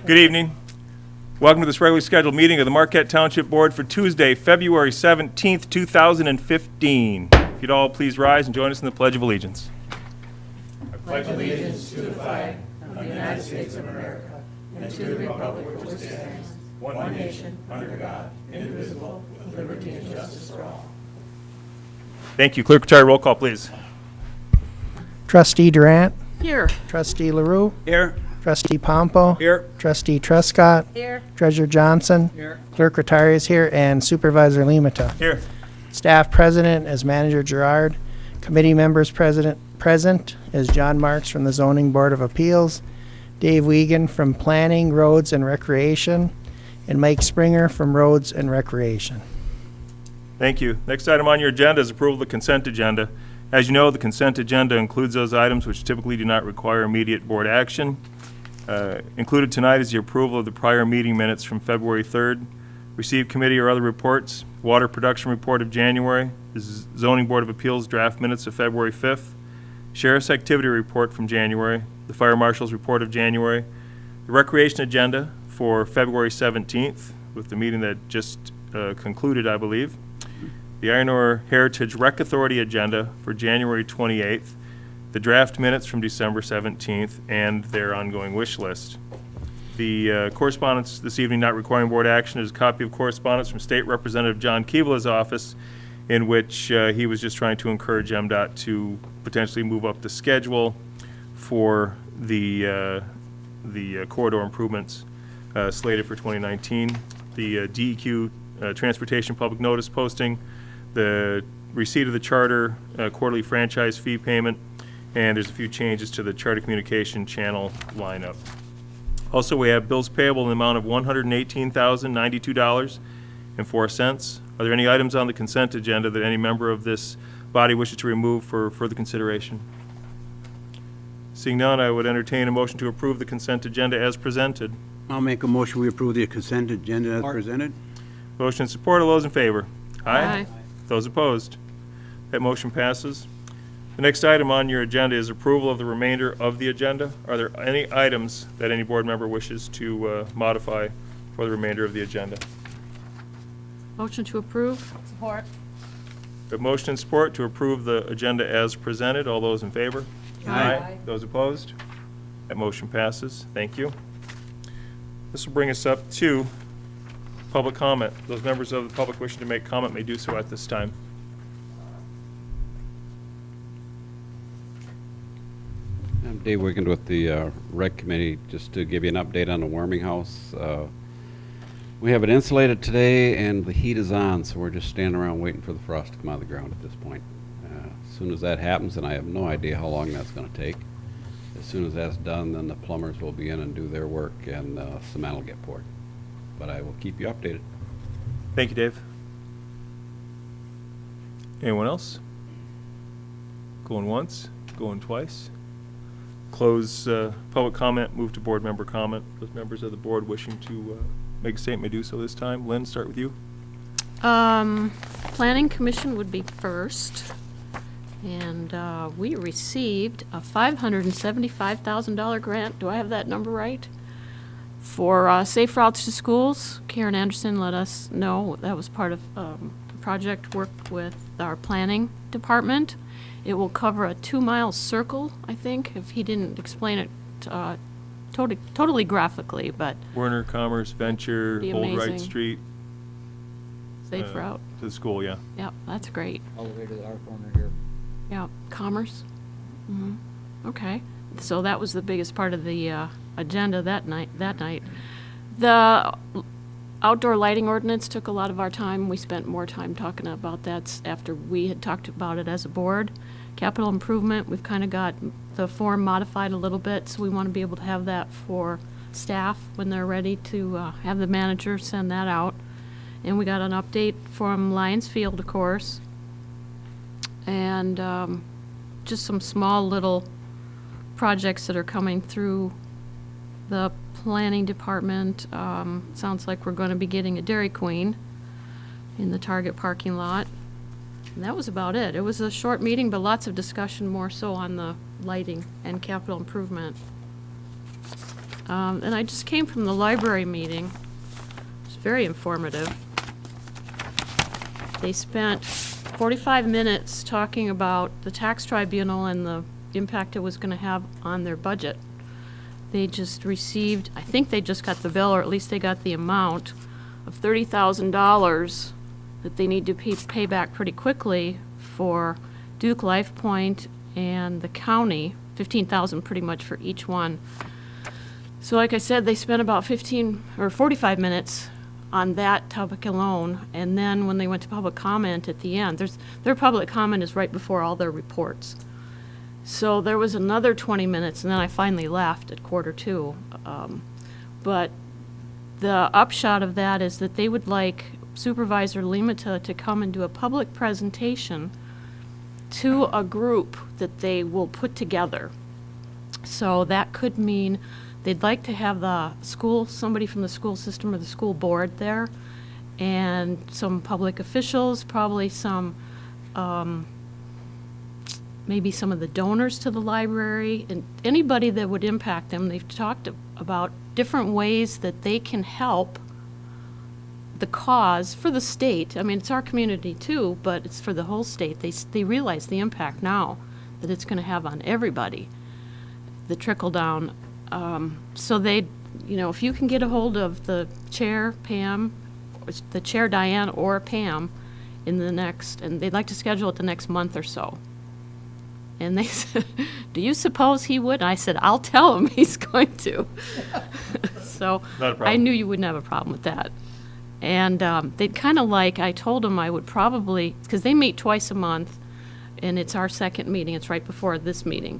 Good evening. Welcome to this regularly scheduled meeting of the Marquette Township Board for Tuesday, February 17th, 2015. If you'd all please rise and join us in the Pledge of Allegiance. I pledge allegiance to the flag of the United States of America and to the republic for which it stands, one nation, under God, indivisible, with liberty and justice for all. Thank you. Clerk, retire roll call, please. Trustee Durant. Here. Trustee LaRue. Here. Trustee Pompo. Here. Trustee Trescott. Here. Treasurer Johnson. Here. Clerk Rattari is here, and Supervisor Limata. Here. Staff President is Manager Gerard. Committee members present is John Marks from the Zoning Board of Appeals, Dave Wiegand from Planning, Roads, and Recreation, and Mike Springer from Roads and Recreation. Thank you. Next item on your agenda is approval of the consent agenda. As you know, the consent agenda includes those items which typically do not require immediate board action. Included tonight is the approval of the prior meeting minutes from February 3rd, received committee or other reports, water production report of January, the Zoning Board of Appeals draft minutes of February 5th, Sheriff's activity report from January, the Fire Marshal's report of January, the recreation agenda for February 17th, with the meeting that just concluded, I believe, the Iron Ore Heritage Rec Authority agenda for January 28th, the draft minutes from December 17th, and their ongoing wish list. The correspondence this evening not requiring board action is a copy of correspondence from State Representative John Kevela's office, in which he was just trying to encourage MDOT to potentially move up the schedule for the corridor improvements slated for 2019. The DEQ transportation public notice posting, the receipt of the charter quarterly franchise fee payment, and there's a few changes to the charter communication channel lineup. Also, we have bills payable in the amount of $118,092.04. Are there any items on the consent agenda that any member of this body wishes to remove for further consideration? Seeing none, I would entertain a motion to approve the consent agenda as presented. I'll make a motion we approve the consent agenda as presented. Motion and support. All those in favor? Aye. Those opposed? That motion passes. The next item on your agenda is approval of the remainder of the agenda. Are there any items that any board member wishes to modify for the remainder of the agenda? Motion to approve. Support. We have motion and support to approve the agenda as presented. All those in favor? Aye. Those opposed? That motion passes. Thank you. This will bring us up to public comment. Those members of the public wishing to make comment may do so at this time. I'm Dave Wiegand with the Rec Committee. Just to give you an update on the warming house. We have it insulated today and the heat is on, so we're just standing around waiting for the frost to come out of the ground at this point. As soon as that happens, and I have no idea how long that's going to take, as soon as that's done, then the plumbers will be in and do their work and cement will get poured. But I will keep you updated. Thank you, Dave. Anyone else? Going once, going twice? Close public comment, move to board member comment. Those members of the board wishing to make a statement may do so this time. Lynn, start with you. Planning Commission would be first. And we received a $575,000 grant. Do I have that number right? For Safe Routes to Schools. Karen Anderson let us know that was part of project work with our planning department. It will cover a 2-mile circle, I think, if he didn't explain it totally graphically, but Werner, Commerce, Venture, Be Old Wright amazing. Street. safe route. To the school, yeah. Yep, that's great. All the way to our corner here. Yeah, Commerce. Okay, so that was the biggest part of the agenda that night. The outdoor lighting ordinance took a lot of our time. We spent more time talking about that after we had talked about it as a board. Capital improvement, we've kind of got the form modified a little bit, so we want to be able to have that for staff when they're ready to have the manager send that out. And we got an update from Lions Field, of course. And just some small little projects that are coming through the planning department. Sounds like we're going to be getting a Dairy Queen in the Target parking lot. And that was about it. It was a short meeting, but lots of discussion more so on the lighting and capital improvement. And I just came from the library meeting. It's very informative. They spent 45 minutes talking about the tax tribunal and the impact it was going to have on their budget. They just received, I think they just got the bill, or at least they got the amount of $30,000 that they need to pay back pretty quickly for Duke, Life Point, and the county, $15,000 pretty much for each one. So like I said, they spent about 15 or 45 minutes on that topic alone, and then when they went to public comment at the end, their public comment is right before all their reports. So there was another 20 minutes, and then I finally left at 1:45. But the upshot of that is that they would like Supervisor Limata to come and do a public presentation to a group that they will put together. So that could mean they'd like to have the school, somebody from the school system or the school board there, and some public officials, probably some, maybe some of the donors to the library, and anybody that would impact them. They've talked about different ways that they can help the cause for the state. I mean, it's our community too, but it's for the whole state. They realize the impact now that it's going to have on everybody, the trickle down. So they, if you can get a hold of the chair, Pam, the chair, Diane, or Pam, in the next, and they'd like to schedule it the next month or so. And they said, do you suppose he would? And I said, I'll tell him he's going to. So Not a problem. I knew you wouldn't have a problem with that. And they'd kind of like, I told them I would probably, because they meet twice a month, and it's our second meeting. It's right before this meeting.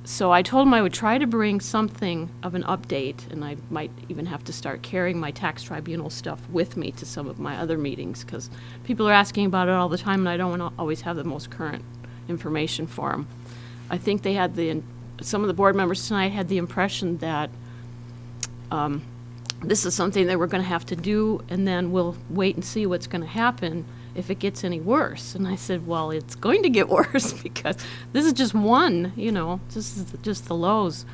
So I told them I would try to bring something of an update, and I might even have to start carrying my tax tribunal stuff with me to some of my other meetings, because people are asking about it all the time, and I don't always have the most current information for them. I think they had some of the board members tonight had the impression that this is something that we're going to have to do, and then we'll wait and see what's going to happen if it gets any worse. And I said, well, it's going to get worse because this is just one, this is just the lows.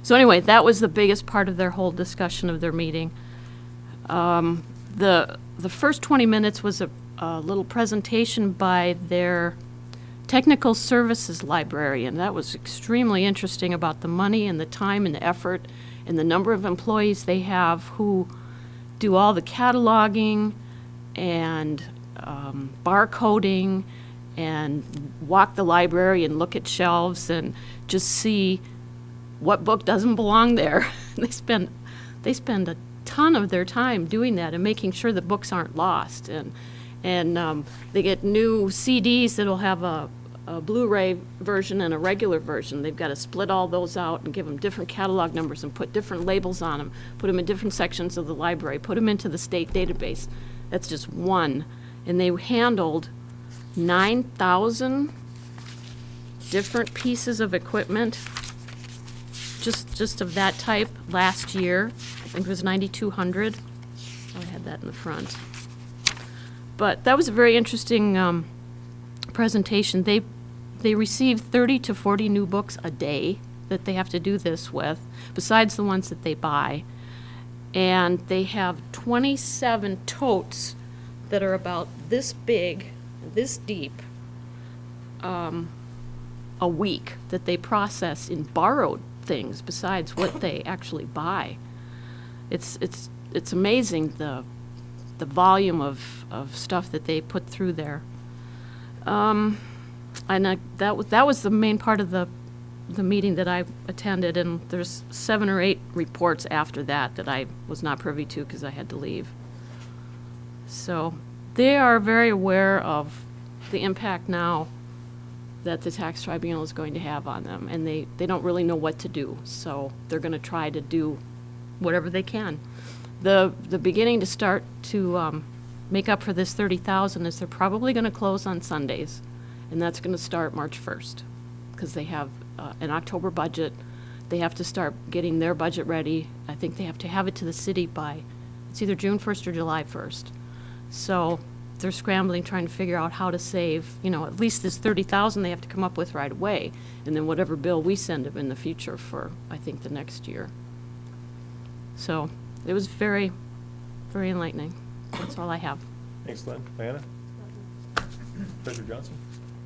So anyway, that was the biggest part of their whole discussion of their meeting. The first 20 minutes was a little presentation by their technical services librarian. That was extremely interesting about the money and the time and the effort and the number of employees they have who do all the cataloging and barcoding and walk the library and look at shelves and just see what book doesn't belong there. They spend a ton of their time doing that and making sure that books aren't lost. And they get new CDs that'll have a Blu-ray version and a regular version. They've got to split all those out and give them different catalog numbers and put different labels on them, put them in different sections of the library, put them into the state database. That's just one. And they handled 9,000 different pieces of equipment just of that type last year. I think it was 9,200. I had that in the front. But that was a very interesting presentation. They receive 30 to 40 new books a day that they have to do this with, besides the ones that they buy. And they have 27 totes that are about this big, this deep, a week that they process in borrowed things besides what they actually buy. It's amazing the volume of stuff that they put through there. And that was the main part of the meeting that I attended, and there's 7 or 8 reports after that I was not privy to because I had to leave. So they are very aware of the impact now that the tax tribunal is going to have on them, and they don't really know what to do, so they're going to try to do whatever they can. The beginning to start to make up for this $30,000 is they're probably going to close on Sundays, and that's going to start March 1st because they have an October budget. They have to start getting their budget ready. I think they have to have it to the city by, it's either June 1st or July 1st. So they're scrambling, trying to figure out how to save, at least this $30,000 they have to come up with right away, and then whatever bill we send them in the future for, I think, the next year. So it was very, very enlightening. That's all I have. Thanks, Glenn. Diana? Treasurer Johnson?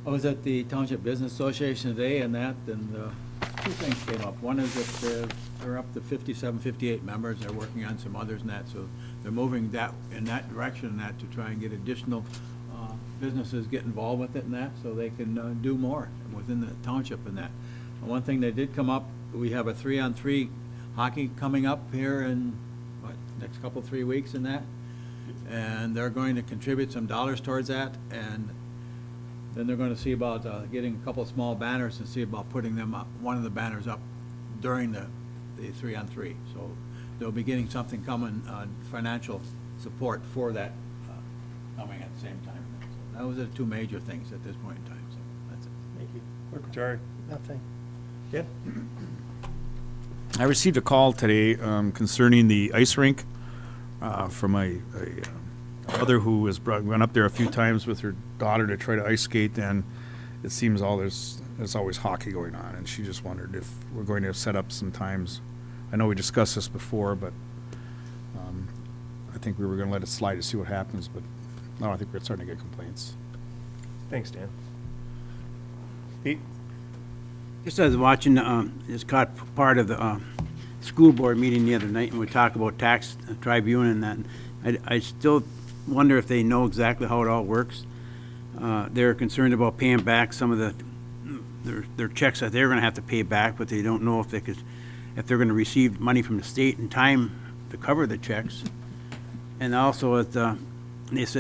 I was at the Township Business Association today and two things came up. One is that they're up to 57, 58 members. They're working on some others and that, so they're moving in that direction and that to try and get additional businesses get involved with it and that, so they can do more within the township and that. And one thing that did come up, we have a 3-on-3 hockey coming up here in, next couple, 3 weeks and that. And they're going to contribute some dollars towards that, and then they're going to see about getting a couple small banners and see about putting them up, one of the banners up during the 3-on-3. So they'll be getting something coming, financial support for that coming at the same time. So those are the two major things at this point in time, so that's it. Thank you. Clerk Rattari? Nothing. Yeah? I received a call today concerning the ice rink from a mother who went up there a few times with her daughter to try to ice skate, and it seems there's always hockey going on, and she just wondered if we're going to set up some times. I know we discussed this before, but I think we were going to let it slide to see what happens, but no, I think we're starting to get complaints. Thanks, Dan. Pete? Just as watching, just caught part of the school board meeting the other night, and we talked about tax tribunal and that. I still wonder if they know exactly how it all works. They're concerned about paying back some of their checks that they're going to have to pay back, but they don't know if they're going to receive money from the state in time to cover the checks. And also, they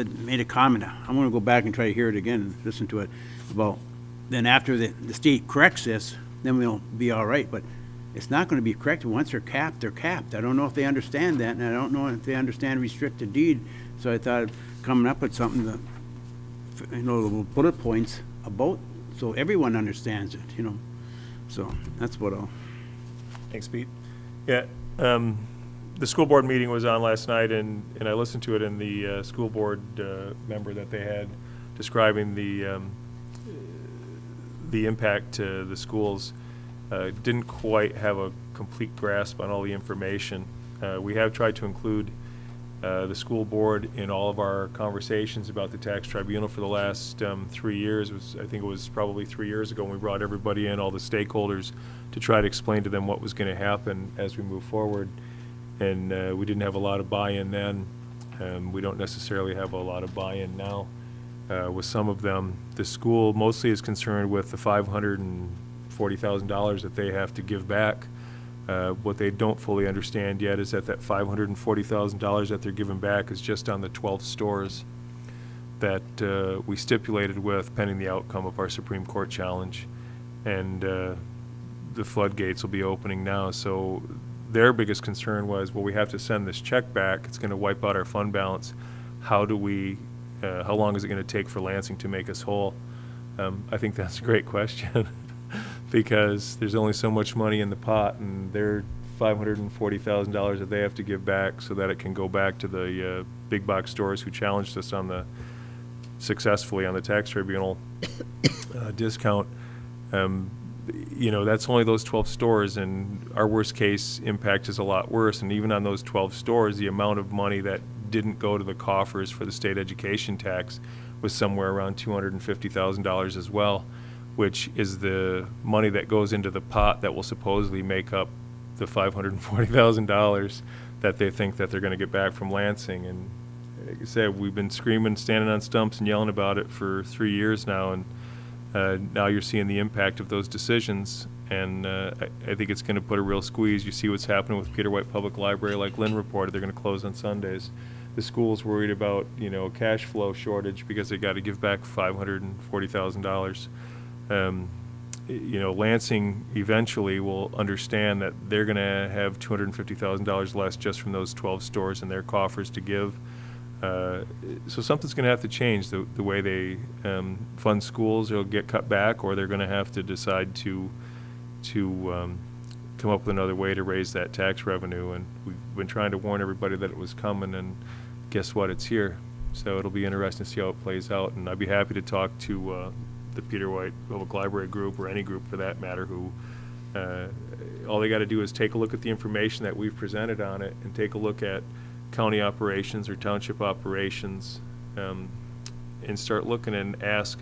made a comment. I'm going to go back and try to hear it again and listen to it about. Then after the state corrects this, then we'll be all right. But it's not going to be corrected. Once they're capped, they're capped. I don't know if they understand that, and I don't know if they understand restricted deed. So I thought of coming up with something that, little bullet points about, so everyone understands it, So that's what I'll. Thanks, Pete. Yeah, the school board meeting was on last night, and I listened to it, and the school board member that they had describing the impact to the schools didn't quite have a complete grasp on all the information. We have tried to include the school board in all of our conversations about the tax tribunal for the last 3 years. I think it was probably 3 years ago when we brought everybody in, all the stakeholders, to try to explain to them what was going to happen as we move forward. And we didn't have a lot of buy-in then. We don't necessarily have a lot of buy-in now. With some of them, the school mostly is concerned with the $540,000 that they have to give back. What they don't fully understand yet is that $540,000 that they're giving back is just on the 12 stores that we stipulated with pending the outcome of our Supreme Court challenge. And the floodgates will be opening now. So their biggest concern was, well, we have to send this check back. It's going to wipe out our fund balance. How long is it going to take for Lansing to make us whole? I think that's a great question because there's only so much money in the pot, and their $540,000 that they have to give back so that it can go back to the big box stores who challenged us successfully on the tax tribunal discount. That's only those 12 stores, and our worst case impact is a lot worse. And even on those 12 stores, the amount of money that didn't go to the coffers for the state education tax was somewhere around $250,000 as well, which is the money that goes into the pot that will supposedly make up the $540,000 that they think that they're going to get back from Lansing. And like I said, we've been screaming, standing on stumps and yelling about it for 3 years now, and now you're seeing the impact of those decisions, and I think it's going to put a real squeeze. You see what's happening with Peter White Public Library, like Lynn reported, they're going to close on Sundays. The school's worried about, cash flow shortage because they got to give back $540,000. Lansing eventually will understand that they're going to have $250,000 less just from those 12 stores in their coffers to give. So something's going to have to change the way they fund schools. It'll get cut back, or they're going to have to decide to come up with another way to raise that tax revenue. And we've been trying to warn everybody that it was coming, and guess what? It's here. So it'll be interesting to see how it plays out. And I'd be happy to talk to the Peter White Public Library group, or any group for that matter, who all they got to do is take a look at the information that we've presented on it and take a look at county operations or township operations, and start looking and ask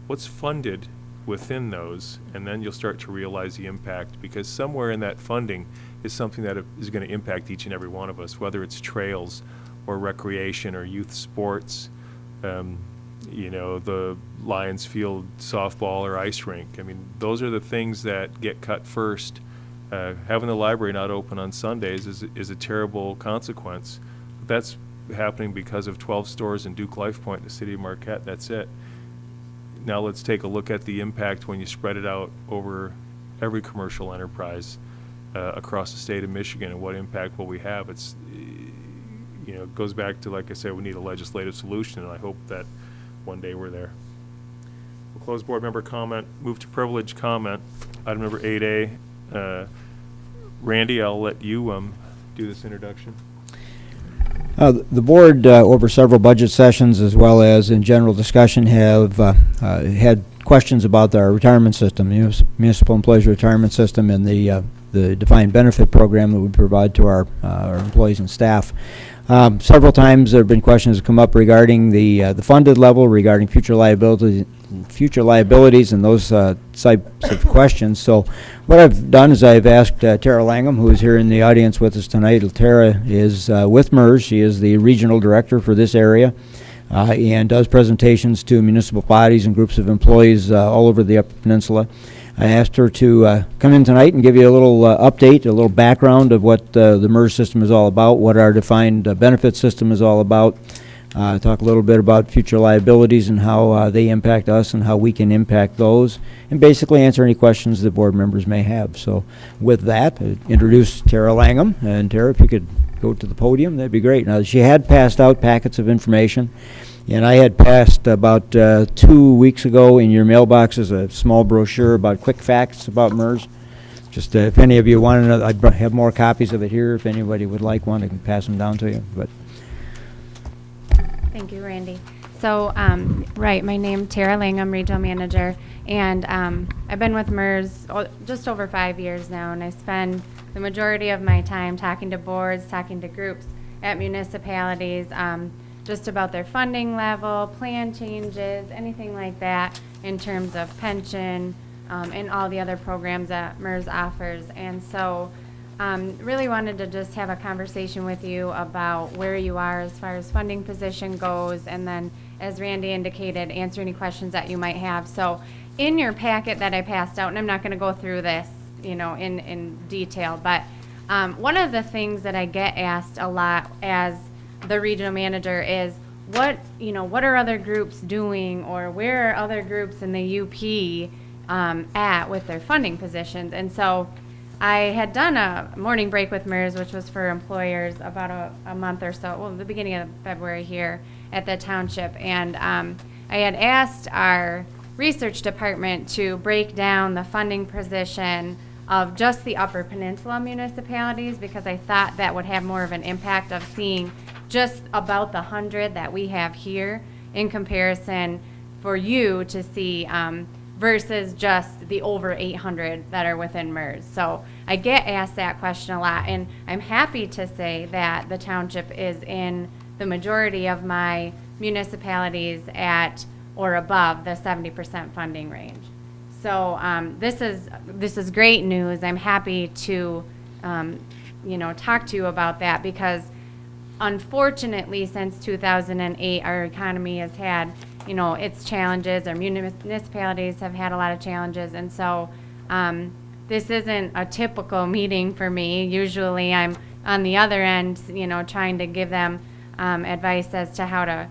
what's funded within those, and then you'll start to realize the impact, because somewhere in that funding is something that is going to impact each and every one of us, whether it's trails or recreation or youth sports, the Lions Field softball or ice rink. I mean, those are the things that get cut first. Having the library not open on Sundays is a terrible consequence. That's happening because of 12 stores in Duke Life Point in the city of Marquette. That's it. Now let's take a look at the impact when you spread it out over every commercial enterprise across the state of Michigan, and what impact will we have. It's, it goes back to, like I said, we need a legislative solution, and I hope that one day we're there. We'll close board member comment, move to privilege comment. Item number 8A. Randy, I'll let you do this introduction. The board, over several budget sessions as well as in general discussion, have had questions about our retirement system, municipal employees retirement system, and the defined benefit program that we provide to our employees and staff. Several times there have been questions that come up regarding the funded level, regarding future liabilities, and those types of questions. So what I've done is I've asked Tara Langham, who is here in the audience with us tonight. Tara is with MERS. She is the regional director for this area and does presentations to municipal bodies and groups of employees all over the Upper Peninsula. I asked her to come in tonight and give you a little update, a little background of what the MERS system is all about, what our defined benefit system is all about, talk a little bit about future liabilities and how they impact us and how we can impact those, and basically answer any questions that board members may have. So with that, I introduce Tara Langham. And Tara, if you could go to the podium, that'd be great. Now, she had passed out packets of information, and I had passed about 2 weeks ago in your mailboxes a small brochure about quick facts about MERS. Just if any of you want to know, I have more copies of it here. If anybody would like one, I can pass them down to you. But thank you, Randy. So, right, my name's Tara Langham, Regional Manager, and I've been with MERS just over 5 years now, and I spend the majority of my time talking to boards, talking to groups at municipalities, just about their funding level, plan changes, anything like that in terms of pension and all the other programs that MERS offers. And so really wanted to just have a conversation with you about where you are as far as funding position goes, and then, as Randy indicated, answer any questions that you might have. So in your packet that I passed out, and I'm not going to go through this in detail, but one of the things that I get asked a lot as the regional manager is what are other groups doing, or where are other groups in the UP at with their funding positions. And so I had done a morning break with MERS, which was for employers, about a month or so, well, the beginning of February here at the township. And I had asked our research department to break down the funding position of just the Upper Peninsula municipalities, because I thought that would have more of an impact of seeing just about the 100 that we have here in comparison for you to see versus just the over 800 that are within MERS. So I get asked that question a lot, and I'm happy to say that the township is in the majority of my municipalities at or above the 70% funding range. So this is great news. I'm happy to talk to you about that, because unfortunately, since 2008, our economy has had, its challenges. Our municipalities have had a lot of challenges, and so this isn't a typical meeting for me. Usually, I'm on the other end, trying to give them advice as to how to,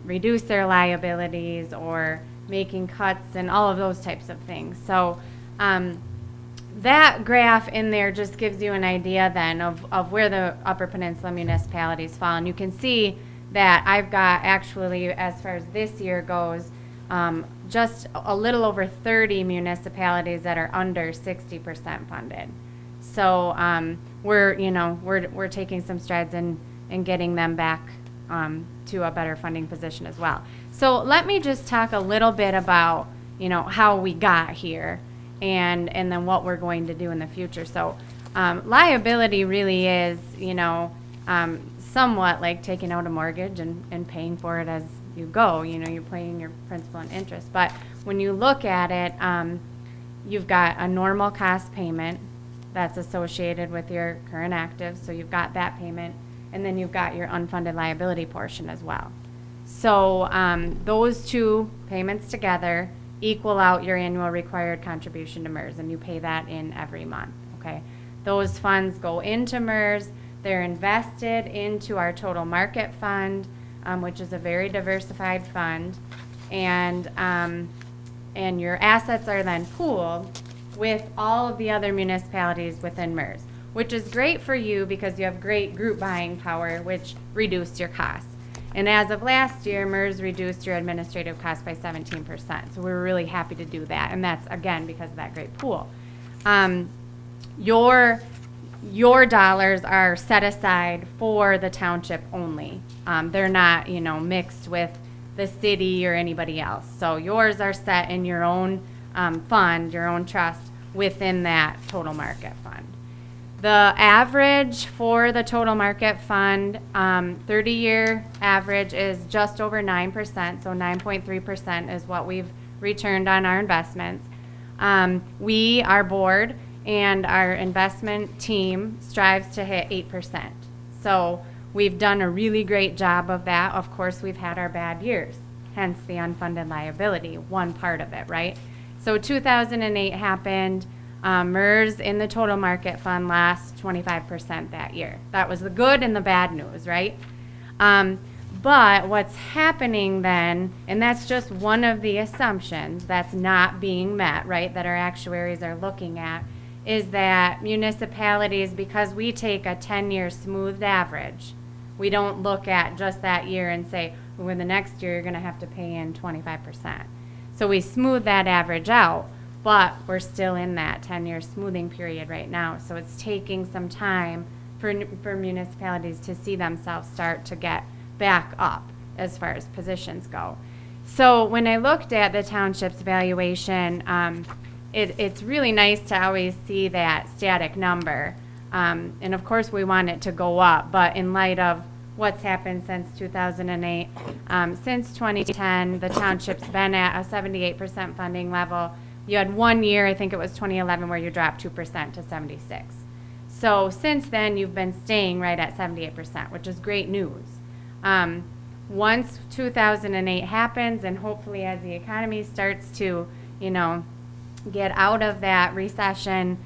reduce their liabilities or making cuts and all of those types of things. So that graph in there just gives you an idea then of where the Upper Peninsula municipalities fall. And you can see that I've got, actually, as far as this year goes, just a little over 30 municipalities that are under 60% funded. So we're taking some strides in getting them back to a better funding position as well. So let me just talk a little bit about how we got here. and then what we're going to do in the future. So liability really is, somewhat like taking out a mortgage and paying for it as you go. You're paying your principal and interest. But when you look at it, you've got a normal cost payment that's associated with your current active. So you've got that payment, and then you've got your unfunded liability portion as well. So those two payments together equal out your annual required contribution to MERS, and you pay that in every month, okay? Those funds go into MERS. They're invested into our total market fund, which is a very diversified fund, and your assets are then pooled with all of the other municipalities within MERS, which is great for you because you have great group buying power, which reduced your costs. And as of last year, MERS reduced your administrative costs by 17%. So we were really happy to do that. And that's, again, because of that great pool. Your dollars are set aside for the township only. They're not, mixed with the city or anybody else. So yours are set in your own fund, your own trust within that total market fund. The average for the total market fund, 30-year average is just over 9%, so 9.3% is what we've returned on our investments. We, our board, and our investment team strives to hit 8%. So we've done a really great job of that. Of course, we've had our bad years, hence the unfunded liability, one part of it, right? So 2008 happened. MERS in the total market fund lost 25% that year. That was the good and the bad news, right? But what's happening then, and that's just one of the assumptions that's not being met, right, that our actuaries are looking at, is that municipalities, because we take a 10-year smoothed average, we don't look at just that year and say, well, in the next year you're going to have to pay in 25%. So we smooth that average out. But we're still in that 10-year smoothing period right now. So it's taking some time for municipalities to see themselves start to get back up as far as positions go. So when I looked at the township's valuation, it's really nice to always see that static number. And of course we want it to go up, but in light of what's happened since 2008, since 2010, the township's been at a 78% funding level. You had 1 year, I think it was 2011, where you dropped 2% to 76. So since then, you've been staying right at 78%, which is great news. Once 2008 happens, and hopefully as the economy starts to, get out of that recession,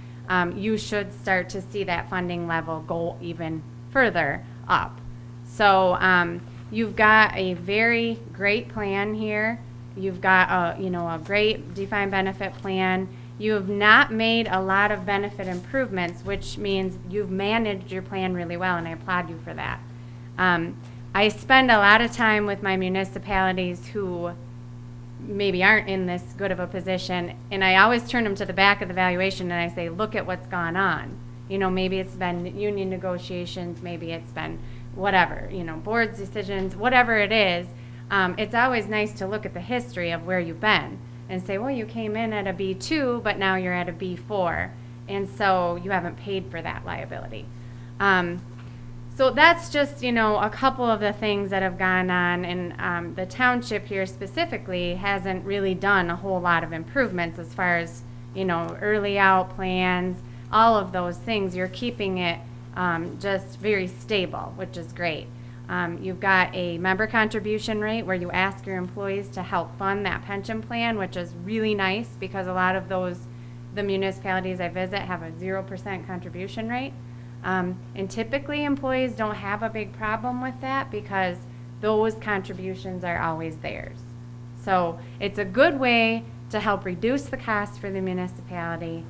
you should start to see that funding level go even further up. So you've got a very great plan here. You've got a great defined benefit plan. You have not made a lot of benefit improvements, which means you've managed your plan really well, and I applaud you for that. I spend a lot of time with my municipalities who maybe aren't in this good of a position, and I always turn them to the back of the valuation and I say, look at what's gone on. Maybe it's been union negotiations, maybe it's been whatever, board's decisions, whatever it is. It's always nice to look at the history of where you've been and say, well, you came in at a B2, but now you're at a B4, and so you haven't paid for that liability. So that's just, a couple of the things that have gone on, and the township here specifically hasn't really done a whole lot of improvements as far as, early out plans, all of those things. You're keeping it just very stable, which is great. You've got a member contribution rate where you ask your employees to help fund that pension plan, which is really nice because a lot of the municipalities I visit have a 0% contribution rate. And typically employees don't have a big problem with that because those contributions are always theirs. So it's a good way to help reduce the cost for the municipality,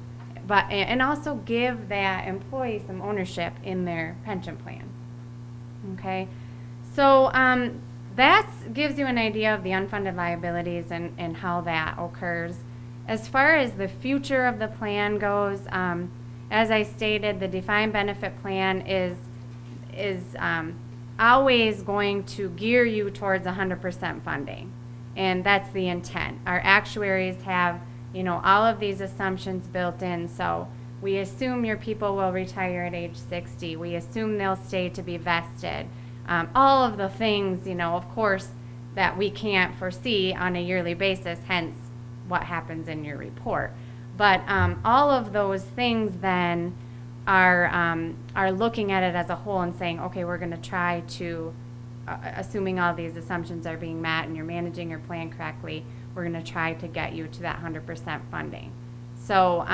and also give that employee some ownership in their pension plan. Okay, so that gives you an idea of the unfunded liabilities and how that occurs. As far as the future of the plan goes, as I stated, the defined benefit plan is always going to gear you towards 100% funding, and that's the intent. Our actuaries have you know, all of these assumptions built in. So we assume your people will retire at age 60. We assume they'll stay to be vested. All of the things, you know, of course, that we can't foresee on a yearly basis, hence what happens in your report. But all of those things then are looking at it as a whole and saying, okay, we're going to try to, assuming all these assumptions are being met and you're managing your plan correctly, we're going to try to get you to that 100% funding. So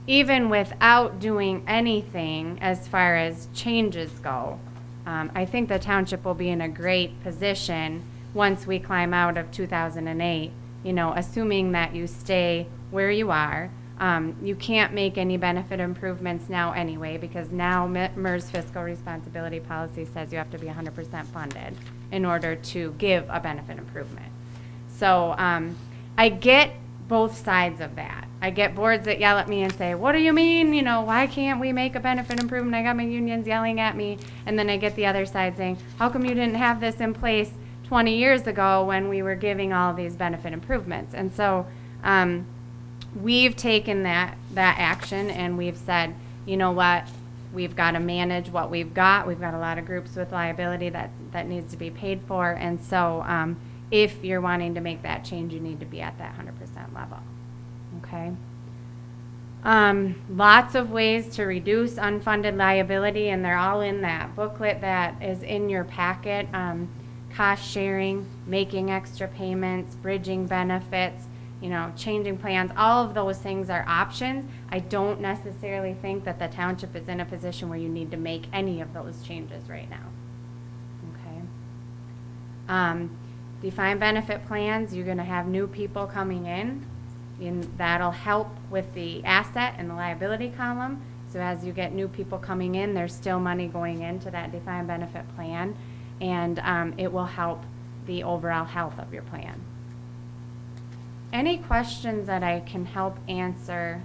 even without doing anything as far as changes go, I think the township will be in a great position once we climb out of 2008, you know, assuming that you stay where you are. You can't make any benefit improvements now anyway, because now MERS fiscal responsibility policy says you have to be 100% funded in order to give a benefit improvement. So I get both sides of that. I get boards that yell at me and say, what do you mean, you know, why can't we make a benefit improvement? I got my unions yelling at me. And then I get the other side saying, how come you didn't have this in place 20 years ago when we were giving all these benefit improvements? And so we've taken that action and we've said, you know what, we've got to manage what we've got. We've got a lot of groups with liability that needs to be paid for. And so if you're wanting to make that change, you need to be at that 100% level. Okay. Lots of ways to reduce unfunded liability, and they're all in that booklet that is in your packet. Cost sharing, making extra payments, bridging benefits, you know, changing plans, all of those things are options. I don't necessarily think that the township is in a position where you need to make any of those changes right now. Okay. Defined benefit plans, you're going to have new people coming in, and that'll help with the asset and the liability column. So as you get new people coming in, there's still money going into that defined benefit plan, and it will help the overall health of your plan. Any questions that I can help answer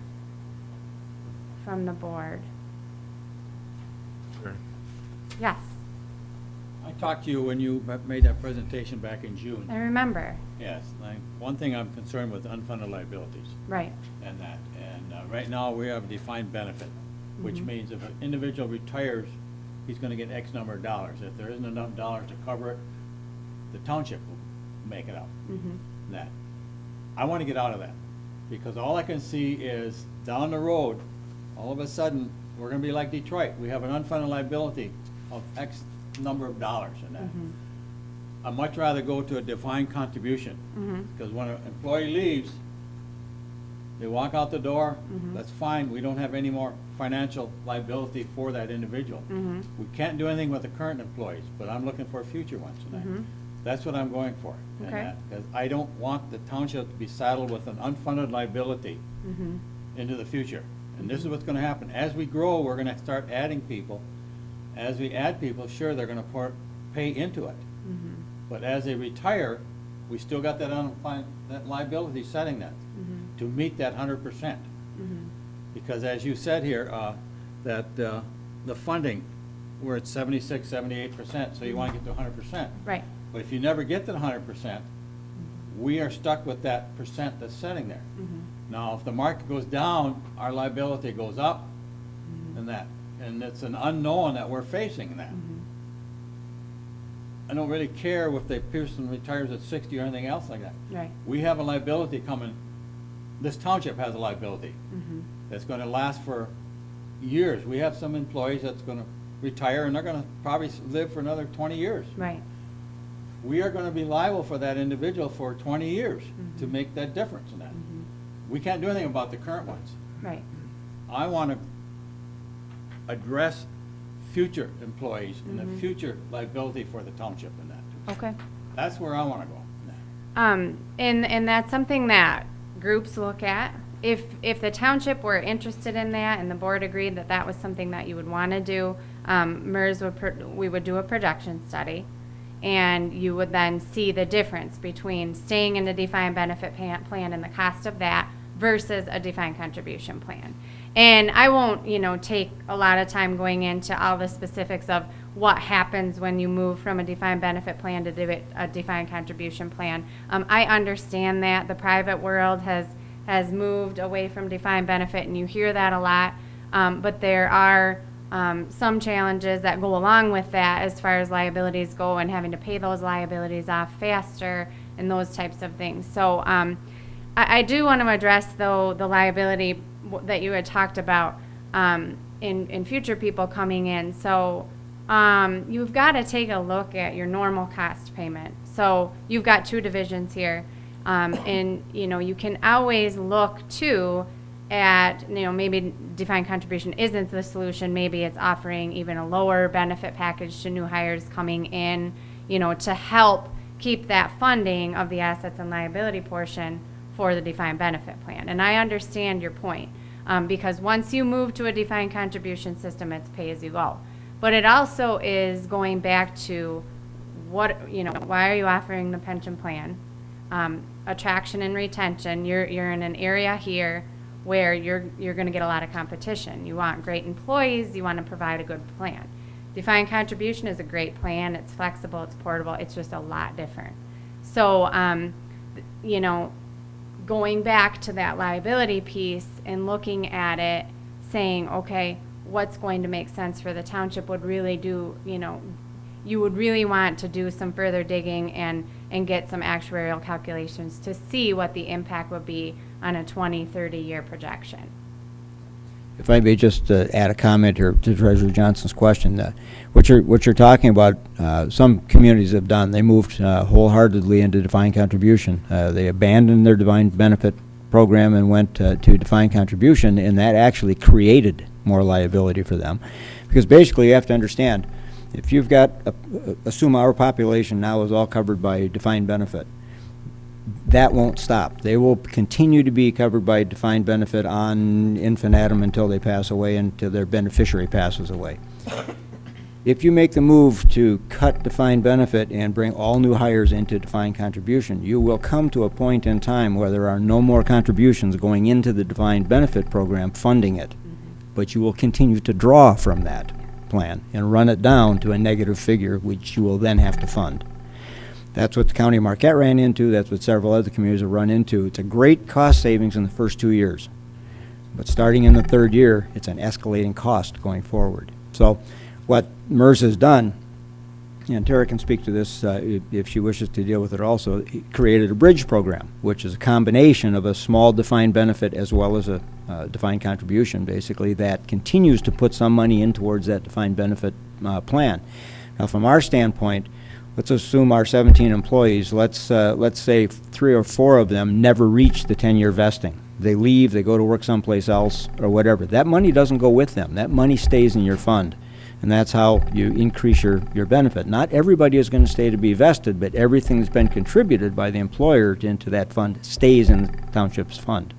from the board? Sure. Yes, I talked to you when you made that presentation back in June. I remember. Yes, like, one thing I'm concerned with, unfunded liabilities Right. and that. And right now, we have a defined benefit, which Mhm. means if an individual retires, he's gonna get X number of dollars. If there isn't enough dollars to cover it, the township will make it up. Mm-hmm. That. I wanna get out of that, because all I can see is down the road, all of a sudden, we're gonna be like Detroit. We have an unfunded liability of X number of dollars in that. Mm-hmm. I'd much rather go to a defined contribution, Mm-hmm. because when an employee leaves, they walk out the door, Mhm. that's fine, we don't have any more financial liability for that individual. Mm-hmm. We can't do anything with the current employees, but I'm looking for future ones tonight. Mhm. That's what I'm going for. and Okay. that, 'cause I don't want the township to be saddled with an unfunded liability Mm-hmm. into the future. And this is what's gonna happen. As we grow, we're gonna start adding people. As we add people, sure, they're gonna pay into it. Mm-hmm. But as they retire, we still got that liability setting that, Mm-hmm. to meet that 100%. Mm-hmm. Because as you said here, that the funding, we're at 76, 78%, so you wanna get to 100%. Right. But if you never get to the 100%, we are stuck with that percent that's sitting there. Mm-hmm. Now, if the market goes down, our liability goes up, and that, and it's an unknown that we're facing that. Mm-hmm. I don't really care if the person retires at 60 or anything else like that. Right. We have a liability coming, this township has a liability Mm-hmm. that's gonna last for years. We have some employees that's gonna retire, and they're gonna probably live for another 20 years. Right. We are gonna be liable for that individual for 20 years to Mhm. make that difference in that. Mm-hmm. We can't do anything about the current ones. Right. I want to address future employees and Mhm. the future liability for the township in that. Okay. That's where I want to go. in that. And that's something that groups look at. If the township were interested in that and the board agreed that that was something that you would want to do, MERS we would do a projection study, and you would then see the difference between staying in a defined benefit plan and the cost of that versus a defined contribution plan. And I won't, take a lot of time going into all the specifics of what happens when you move from a defined benefit plan to a defined contribution plan. I understand that the private world has has moved away from defined benefit, and you hear that a lot. But there are some challenges that go along with that as far as liabilities go and having to pay those liabilities off faster and those types of things. So I do want to address, though, the liability that you had talked about in future people coming in. So you've got to take a look at your normal cost payment. So you've got two divisions here. And, you can always look to at, maybe defined contribution isn't the solution. Maybe it's offering even a lower benefit package to new hires coming in, to help keep that funding of the assets and liability portion for the defined benefit plan. And I understand your point, because once you move to a defined contribution system, it's pay as you go. But it also is going back to why are you offering the pension plan? Attraction and retention. You're in an area here where you're going to get a lot of competition. You want great employees. You want to provide a good plan. Defined contribution is a great plan. It's flexible. It's portable. It's just a lot different. So, going back to that liability piece and looking at it, saying, okay, what's going to make sense for the township would really do, you would really want to do some further digging and get some actuarial calculations to see what the impact would be on a 20, 30-year projection. If I may just add a comment here to Treasurer Johnson's question, what you're talking about, some communities have done. They moved wholeheartedly into defined contribution. They abandoned their defined benefit program and went to defined contribution, and that actually created more liability for them. Because basically you have to understand, if you've got, assume our population now is all covered by defined benefit, that won't stop. They will continue to be covered by defined benefit on infinitum until they pass away, until their beneficiary passes away. If you make the move to cut defined benefit and bring all new hires into defined contribution, you will come to a point in time where there are no more contributions going into the defined benefit program funding it. But you will continue to draw from that plan and run it down to a negative figure, which you will then have to fund. That's what the county of Marquette ran into. That's what several other communities have run into. It's a great cost savings in the first 2 years. But starting in the third year, it's an escalating cost going forward. So what MERS has done, and Tara can speak to this if she wishes to deal with it also, it created a bridge program, which is a combination of a small defined benefit as well as a defined contribution, basically, that continues to put some money in towards that defined benefit plan. Now, from our standpoint, let's assume our 17 employees, let's say 3 or 4 of them never reach the 10-year vesting. They leave, they go to work someplace else or whatever. That money doesn't go with them. That money stays in your fund. And that's how you increase your benefit. Not everybody is going to stay to be vested, but everything that's been contributed by the employer into that fund stays in the township's fund.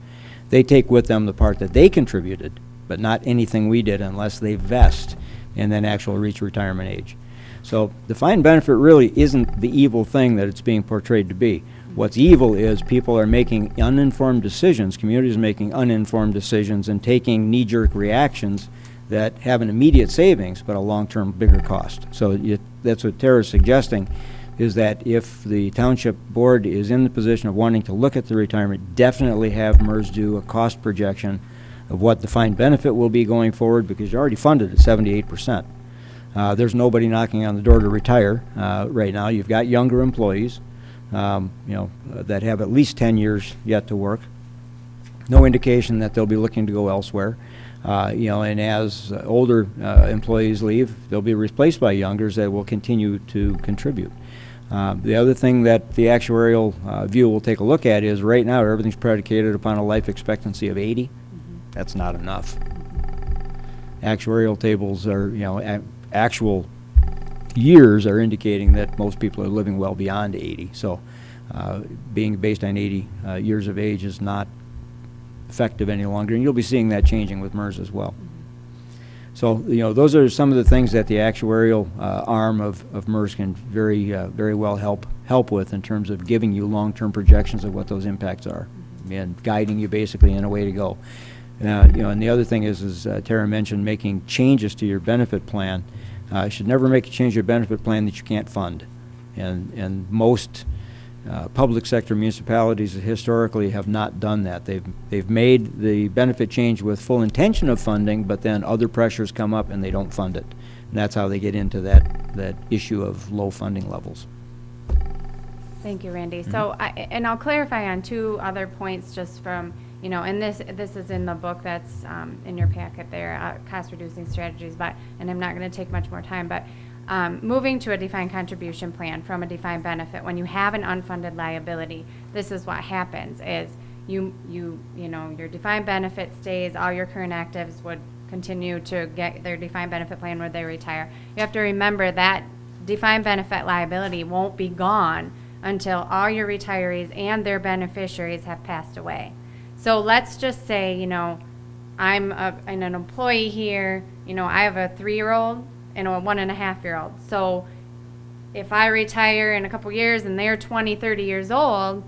They take with them the part that they contributed, but not anything we did unless they vest and then actually reach retirement age. So defined benefit really isn't the evil thing that it's being portrayed to be. What's evil is people are making uninformed decisions, communities are making uninformed decisions and taking knee-jerk reactions that have an immediate savings but a long-term bigger cost. So that's what Tara's suggesting, is that if the township board is in the position of wanting to look at the retirement, definitely have MERS do a cost projection of what defined benefit will be going forward, because you're already funded at 78%. There's nobody knocking on the door to retire right now. You've got younger employees, that have at least 10 years yet to work. No indication that they'll be looking to go elsewhere. And as older employees leave, they'll be replaced by youngers that will continue to contribute. The other thing that the actuarial view will take a look at is right now everything's predicated upon a life expectancy of 80. That's not enough. Actuarial tables are, actual years are indicating that most people are living well beyond 80. So being based on 80 years of age is not effective any longer, and you'll be seeing that changing with MERS as well. So, those are some of the things that the actuarial arm of MERS can very well help with in terms of giving you long-term projections of what those impacts are and guiding you basically in a way to go. And the other thing is Tara mentioned, making changes to your benefit plan. You should never make a change to your benefit plan that you can't fund. And most Public sector municipalities historically have not done that. They've made the benefit change with full intention of funding, but then other pressures come up and they don't fund it. And that's how they get into that issue of low funding levels. Thank you, Randy. So, and I'll clarify on two other points just from, and this is in the book that's in your packet there, cost reducing strategies, and I'm not going to take much more time, but moving to a defined contribution plan from a defined benefit, when you have an unfunded liability, this is what happens is your defined benefit stays, all your current actives would continue to get their defined benefit plan when they retire. You have to remember that defined benefit liability won't be gone until all your retirees and their beneficiaries have passed away. So let's just say, I'm an employee here, I have a 3-year-old and a 1.5-year-old. So if I retire in a couple years and they're 20, 30 years old,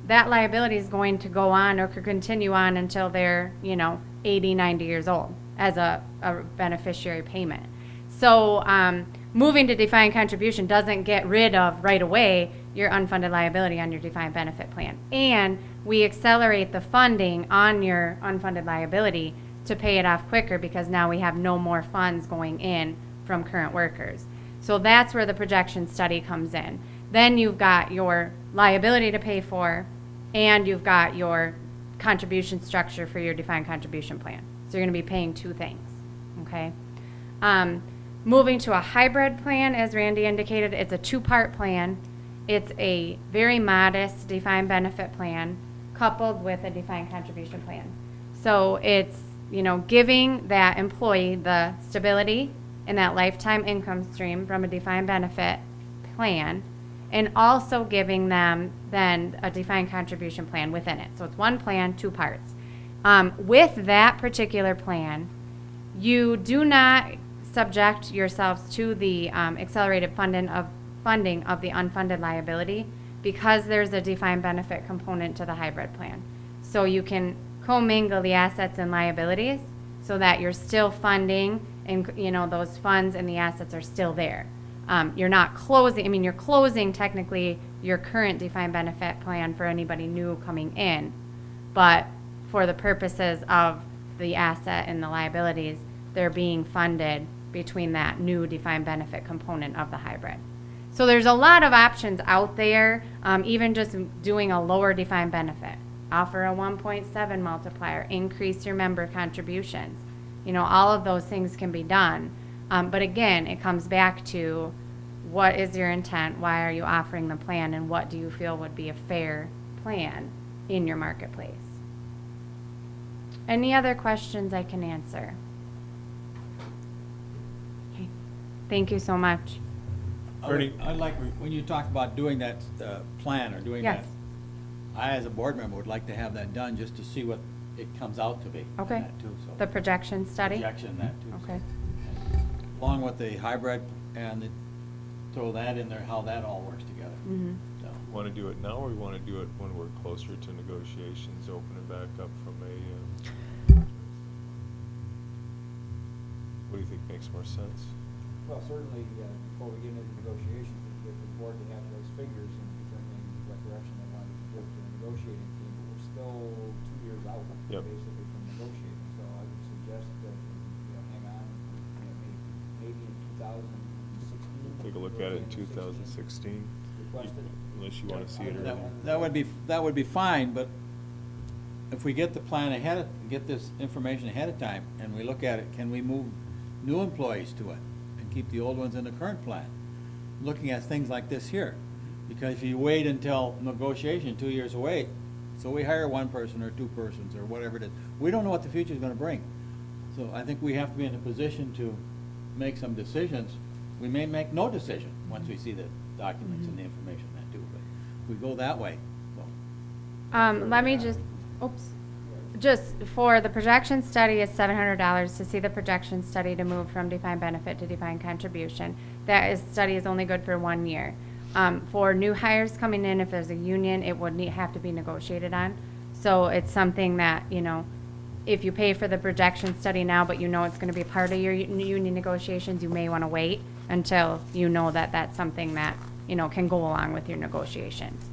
that liability is going to go on or could continue on until they're, 80, 90 years old as a beneficiary payment. So moving to defined contribution doesn't get rid of right away your unfunded liability on your defined benefit plan. And we accelerate the funding on your unfunded liability to pay it off quicker because now we have no more funds going in from current workers. So that's where the projection study comes in. Then you've got your liability to pay for, and you've got your contribution structure for your defined contribution plan. So you're going to be paying two things, okay? Moving to a hybrid plan, as Randy indicated, it's a 2-part plan. It's a very modest defined benefit plan coupled with a defined contribution plan. So it's, giving that employee the stability and that lifetime income stream from a defined benefit plan, and also giving them then a defined contribution plan within it. So it's one plan, 2 parts. With that particular plan, you do not subject yourselves to the accelerated funding of the unfunded liability because there's a defined benefit component to the hybrid plan. So you can commingle the assets and liabilities so that you're still funding and those funds and the assets are still there. You're not closing, you're closing technically your current defined benefit plan for anybody new coming in, but for the purposes of the asset and the liabilities, they're being funded between that new defined benefit component of the hybrid. So there's a lot of options out there, even just doing a lower defined benefit. Offer a 1.7 multiplier, increase your member contributions. All of those things can be done. But again, it comes back to what is your intent, why are you offering the plan, and what do you feel would be a fair plan in your marketplace? Any other questions I can answer? Okay. Thank you so much. Ernie? I like when you talk about doing that plan or doing that. Yes. I, as a board member, would like to have that done just to see what it comes out to be. Okay. And that too, so. The projection study? Projection and that too. Okay. Along with the hybrid and throw that in there, how that all works together. Mm-hmm. So, Want to do it now, or we want to do it when we're closer to negotiations, open it back up from a, what do you think makes more sense? Well, certainly, before we get into negotiations, we get the board to have those figures and determine what direction they want to give to the negotiating team, but we're still 2 years out, Yep. basically, from negotiating, so I would suggest that, hang on, maybe in 2016. Take a look at it in 2016, Request it. unless you want to see it earlier. that would be fine, but if we get the plan get this information ahead of time, and we look at it, can we move new employees to it and keep the old ones in the current plan? Looking at things like this here, because if you wait until negotiation, 2 years away, so we hire one person or 2 persons or whatever it is, we don't know what the future is going to bring. So I think we have to be in a position to make some decisions. We may make no decision once we see the documents and the information that do, but if we go that way, so. Let me just for the projection study is $700 to see the projection study to move from defined benefit to defined contribution. Study is only good for 1 year. For new hires coming in, if there's a union, it would have to be negotiated on. So it's something that, if you pay for the projection study now, but it's going to be part of your union negotiations, you may want to wait until that that's something that, can go along with your negotiations.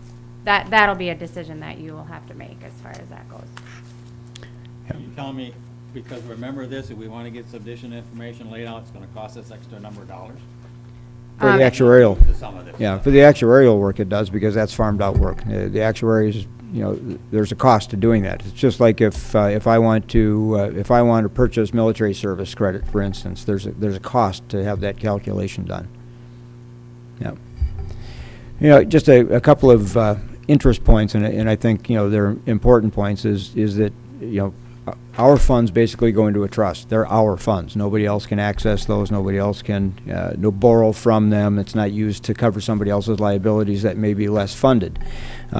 that'll be a decision that you will have to make as far as that goes. Are you telling me, because remember this, if we want to get some additional information laid out, it's going to cost us extra number of dollars? For the actuarial, To some of this. yeah, for the actuarial work it does, because that's farmed out work. The actuaries, you know, there's a cost to doing that. It's just like if I want to purchase military service credit, for instance, there's a cost to have that calculation done. Yeah. You know, just a couple of interest points, and I think, you know, they're important points, is that, you know, our funds basically go into a trust. They're our funds. Nobody else can access those. Nobody else can borrow from them. It's not used to cover somebody else's liabilities that may be less funded.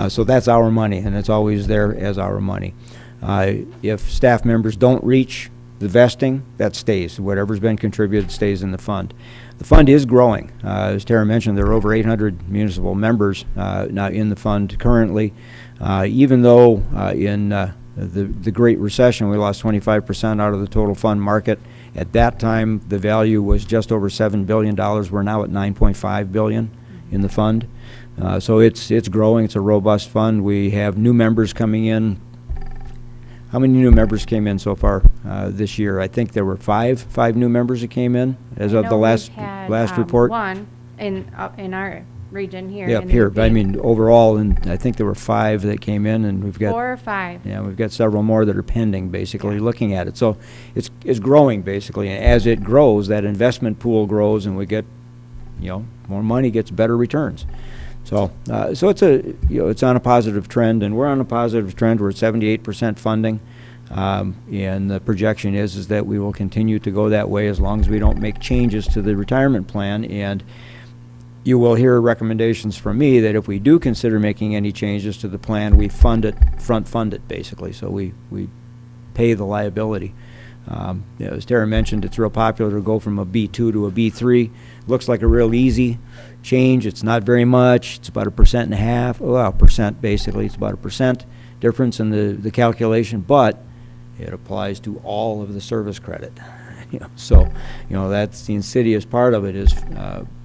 So that's our money, and it's always there as our money. If staff members don't reach the vesting, that stays. Whatever's been contributed stays in the fund. The fund is growing. As Tara mentioned, there are over 800 municipal members now in the fund currently. Even though in the Great Recession, we lost 25% out of the total fund market. At that time, the value was just over $7 billion. We're now at $9.5 billion in the fund. So it's growing. It's a robust fund. We have new members coming in. How many new members came in so far this year? I think there were five new members that came in as of the last report. One in our region here. Yeah, in up here, the but I mean overall, and I think there were 5 that came in, and we've got 4 or 5. Yeah, we've got several more that are pending, basically, looking at it. So it's growing, basically, and as it grows, that investment pool grows, and we get, you know, more money gets better returns. So it's it's on a positive trend, and we're on a positive trend. We're at 78% funding, and the projection is that we will continue to go that way as long as we don't make changes to the retirement plan. And you will hear recommendations from me that if we do consider making any changes to the plan, we front fund it, basically. So we pay the liability. You know, as Tara mentioned, it's real popular to go from a B2 to a B3. Looks like a real easy change. It's not very much. It's about 1.5%. Well, percent basically. It's about 1% difference in the calculation, but it applies to all of the service credit. You know, so, you know, that's the insidious part of it is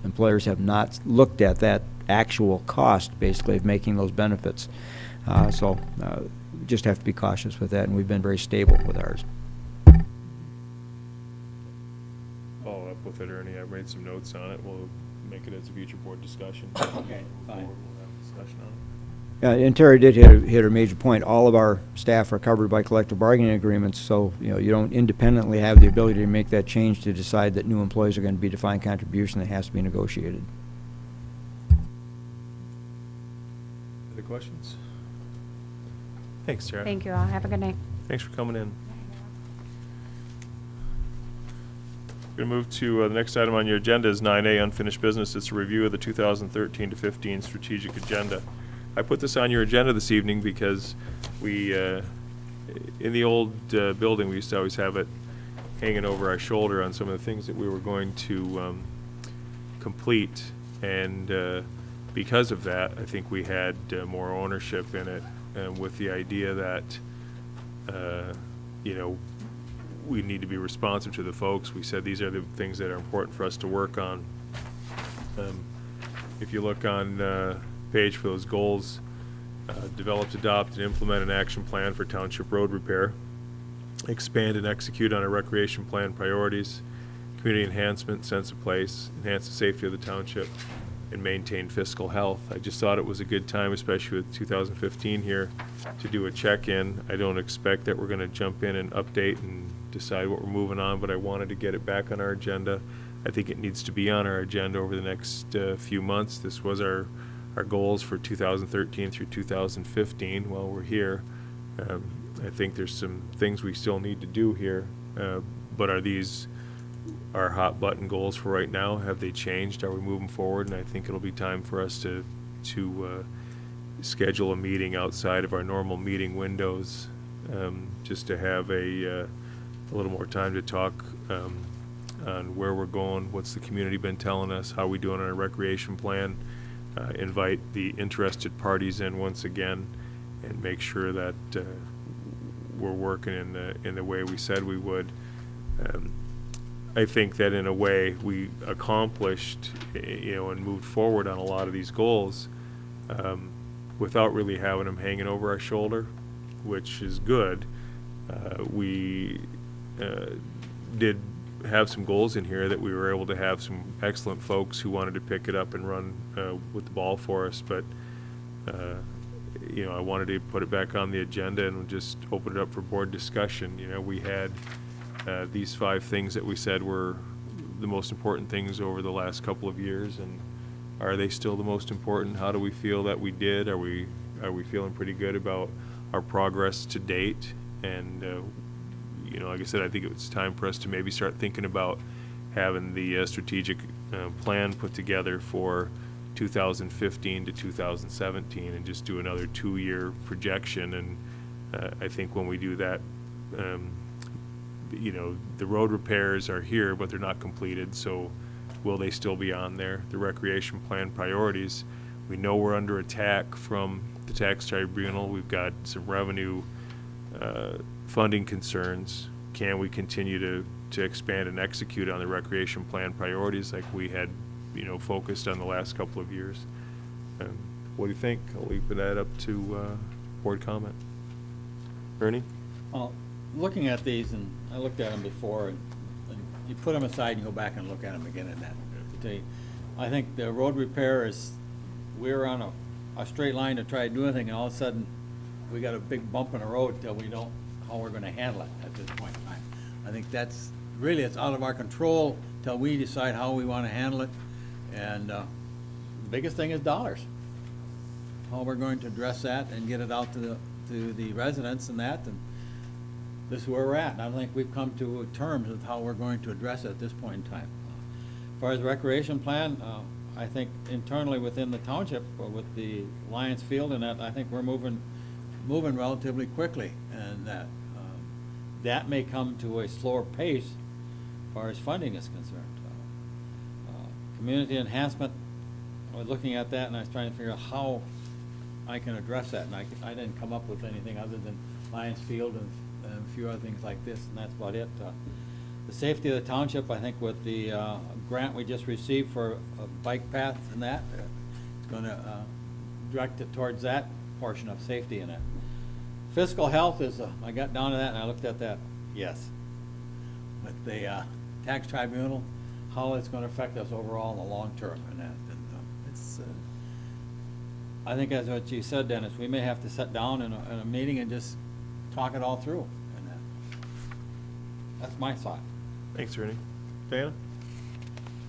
employers have not looked at that actual cost, basically, of making those benefits. So we just have to be cautious with that, and we've been very stable with ours. Follow up with it, Ernie. I've made some notes on it. We'll make it as a future board discussion. Okay, fine. We'll have discussion on it. And Terry did hit a major point. All of our staff are covered by collective bargaining agreements, so, you know, you don't independently have the ability to make that change to decide that new employees are going to be defined contribution that has to be negotiated. Other questions? Thanks, Tara. Thank you all. Have a good night. Thanks for coming in. Going to move to the next item on your agenda is 9A, unfinished business. It's a review of the 2013 to 15 strategic agenda. I put this on your agenda this evening because we, in the old building, we used to always have it hanging over our shoulder on some of the things that we were going to complete. And because of that, I think we had more ownership in it, with the idea that, you know, we need to be responsive to the folks. We said these are the things that are important for us to work on. If you look on page for those goals, develop, adopt, and implement an action plan for township road repair, expand and execute on a recreation plan priorities, community enhancement, sense of place, enhance the safety of the township, and maintain fiscal health. I just thought it was a good time, especially with 2015 here, to do a check-in. I don't expect that we're going to jump in and update and decide what we're moving on, but I wanted to get it back on our agenda. I think it needs to be on our agenda over the next few months. This was our goals for 2013 through 2015 while we're here. I think there's some things we still need to do here, but are these our hot button goals for right now? Have they changed? Are we moving forward? And I think it'll be time for us to schedule a meeting outside of our normal meeting windows, just to have a little more time to talk on where we're going, what's the community been telling us, how we doing on our recreation plan, invite the interested parties in once again, and make sure that we're working in the way we said we would. I think that in a way we accomplished, you know, and moved forward on a lot of these goals. without really having them hanging over our shoulder, which is good. We did have some goals in here that we were able to have some excellent folks who wanted to pick it up and run with the ball for us, but I wanted to put it back on the agenda and just open it up for board discussion. We had these 5 things that we said were the most important things over the last couple of years, and are they still the most important? How do we feel that we did? Are we feeling pretty good about our progress to date? And like I said, I think it's time for us to maybe start thinking about having the strategic plan put together for 2015 to 2017 and just do another 2-year projection. And I think when we do that, the road repairs are here, but they're not completed, so will they still be on there? The recreation plan priorities, we know we're under attack from the tax tribunal. We've got some revenue funding concerns. Can we continue to expand and execute on the recreation plan priorities like we had focused on the last couple of years? What do you think? I'll leave that up to board comment. Ernie? Well, looking at these, and I looked at them before, and you put them aside and go back and look at them again and that. I think the road repair is, we're on a straight line to try to do anything, and all of a sudden, we got a big bump in the road till we don't, how we're gonna handle it at this point in time. I think that's, really, it's out of our control till we decide how we wanna handle it. And the biggest thing is dollars. How we're going to address that and get it out to the residents and that, and this is where we're at. And I don't think we've come to terms with how we're going to address it at this point in time. As far as the recreation plan, I think internally within the township, with the Lions Field and that, I think we're moving relatively quickly, and that may come to a slower pace as far as funding is concerned. Community enhancement, I was looking at that and I was trying to figure out how I can address that, and I didn't come up with anything other than Lions Field and a few other things like this, and that's about it. The safety of the township, I think with the grant we just received for a bike path and that, it's gonna direct it towards that portion of safety in it. Fiscal health is, I got down to that and I looked at that, yes. With the tax tribunal, how it's gonna affect us overall in the long term and that. And it's, I think as what you said, Dennis, we may have to sit down in a meeting and just talk it all through. And that's my thought. Thanks, Ernie. Diana?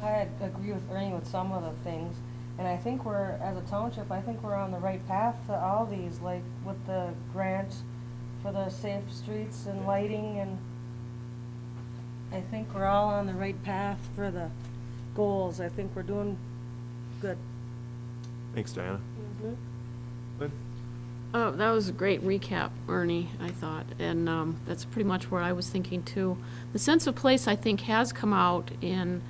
I agree with Ernie with some of the things, and I think we're, as a township, I think we're on the right path to all these, like with the grants for the safe streets and lighting, and I think we're all on the right path for the goals. I think we're doing good. Thanks, Diana. Lynn? Oh, that was a great recap, Ernie, I thought, and that's pretty much where I was thinking too. The sense of place, I think, has come out in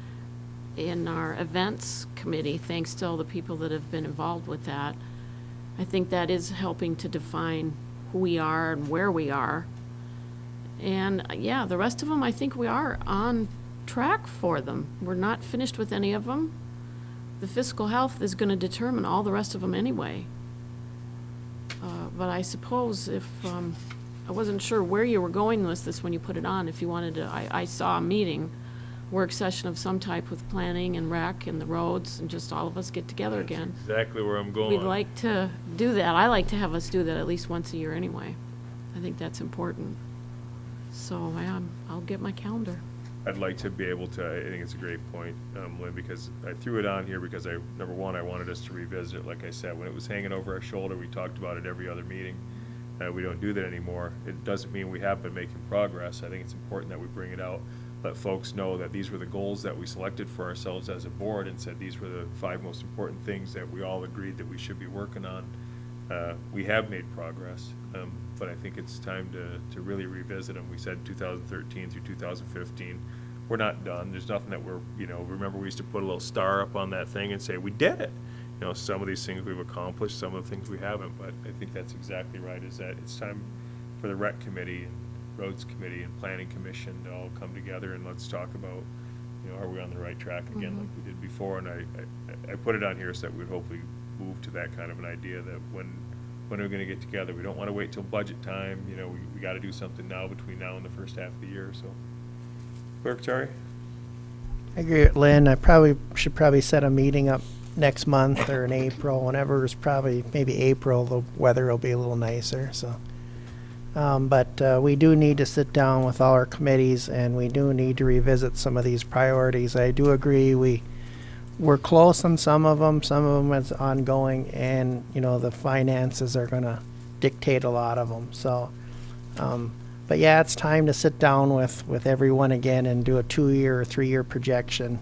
our events committee, thanks to all the people that have been involved with that. I think that is helping to define who we are and where we are. And yeah, the rest of them, I think we are on track for them. We're not finished with any of them. The fiscal health is going to determine all the rest of them anyway. But I suppose if, I wasn't sure where you were going with this when you put it on, if you wanted to, I saw a meeting, work session of some type with planning and rec and the roads, and just all of us get together again. Exactly where I'm going. We'd like to do that. I like to have us do that at least once a year anyway. I think that's important. So I'll get my calendar. I'd like to be able to, I think it's a great point, Lynn, because I threw it on here because number one, I wanted us to revisit it. Like I said, when it was hanging over our shoulder, we talked about it every other meeting. We don't do that anymore. It doesn't mean we have been making progress. I think it's important that we bring it out, let folks know that these were the goals that we selected for ourselves as a board and said these were the 5 most important things that we all agreed that we should be working on. We have made progress, but I think it's time to really revisit them. We said 2013 through 2015. We're not done. There's nothing that we're, remember we used to put a little star up on that thing and say, we did it. Some of these things we've accomplished, some of the things we haven't, but I think that's exactly right, is that it's time for the rec committee and roads committee and planning commission to all come together and let's talk about, you know, are we on the right track again like we did before? And I put it on here so that we'd hopefully move to that kind of an idea that when are we gonna get together? We don't wanna wait till budget time, you know, we gotta do something now between now and the first half of the year, so. Clerk, sorry? I agree with Lynn. I should set a meeting up next month or in April, whenever it's probably, maybe April, the weather will be a little nicer, so. But we do need to sit down with all our committees, and we do need to revisit some of these priorities. I do agree, we're close on some of them is ongoing, and, you know, the finances are gonna dictate a lot of them, so. But yeah, it's time to sit down with everyone again and do a 2-year or 3-year projection.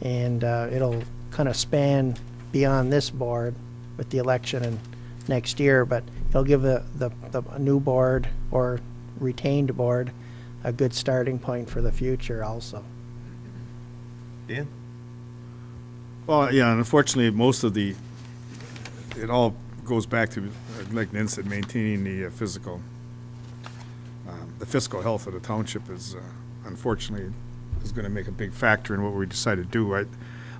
And it'll kind of span beyond this board with the election and next year, but it'll give the new board or retained board a good starting point for the future also. Dan? Well, yeah, and unfortunately, most of it all goes back to, like Lynn said, maintaining the fiscal health of the township is, unfortunately, is going to make a big factor in what we decide to do.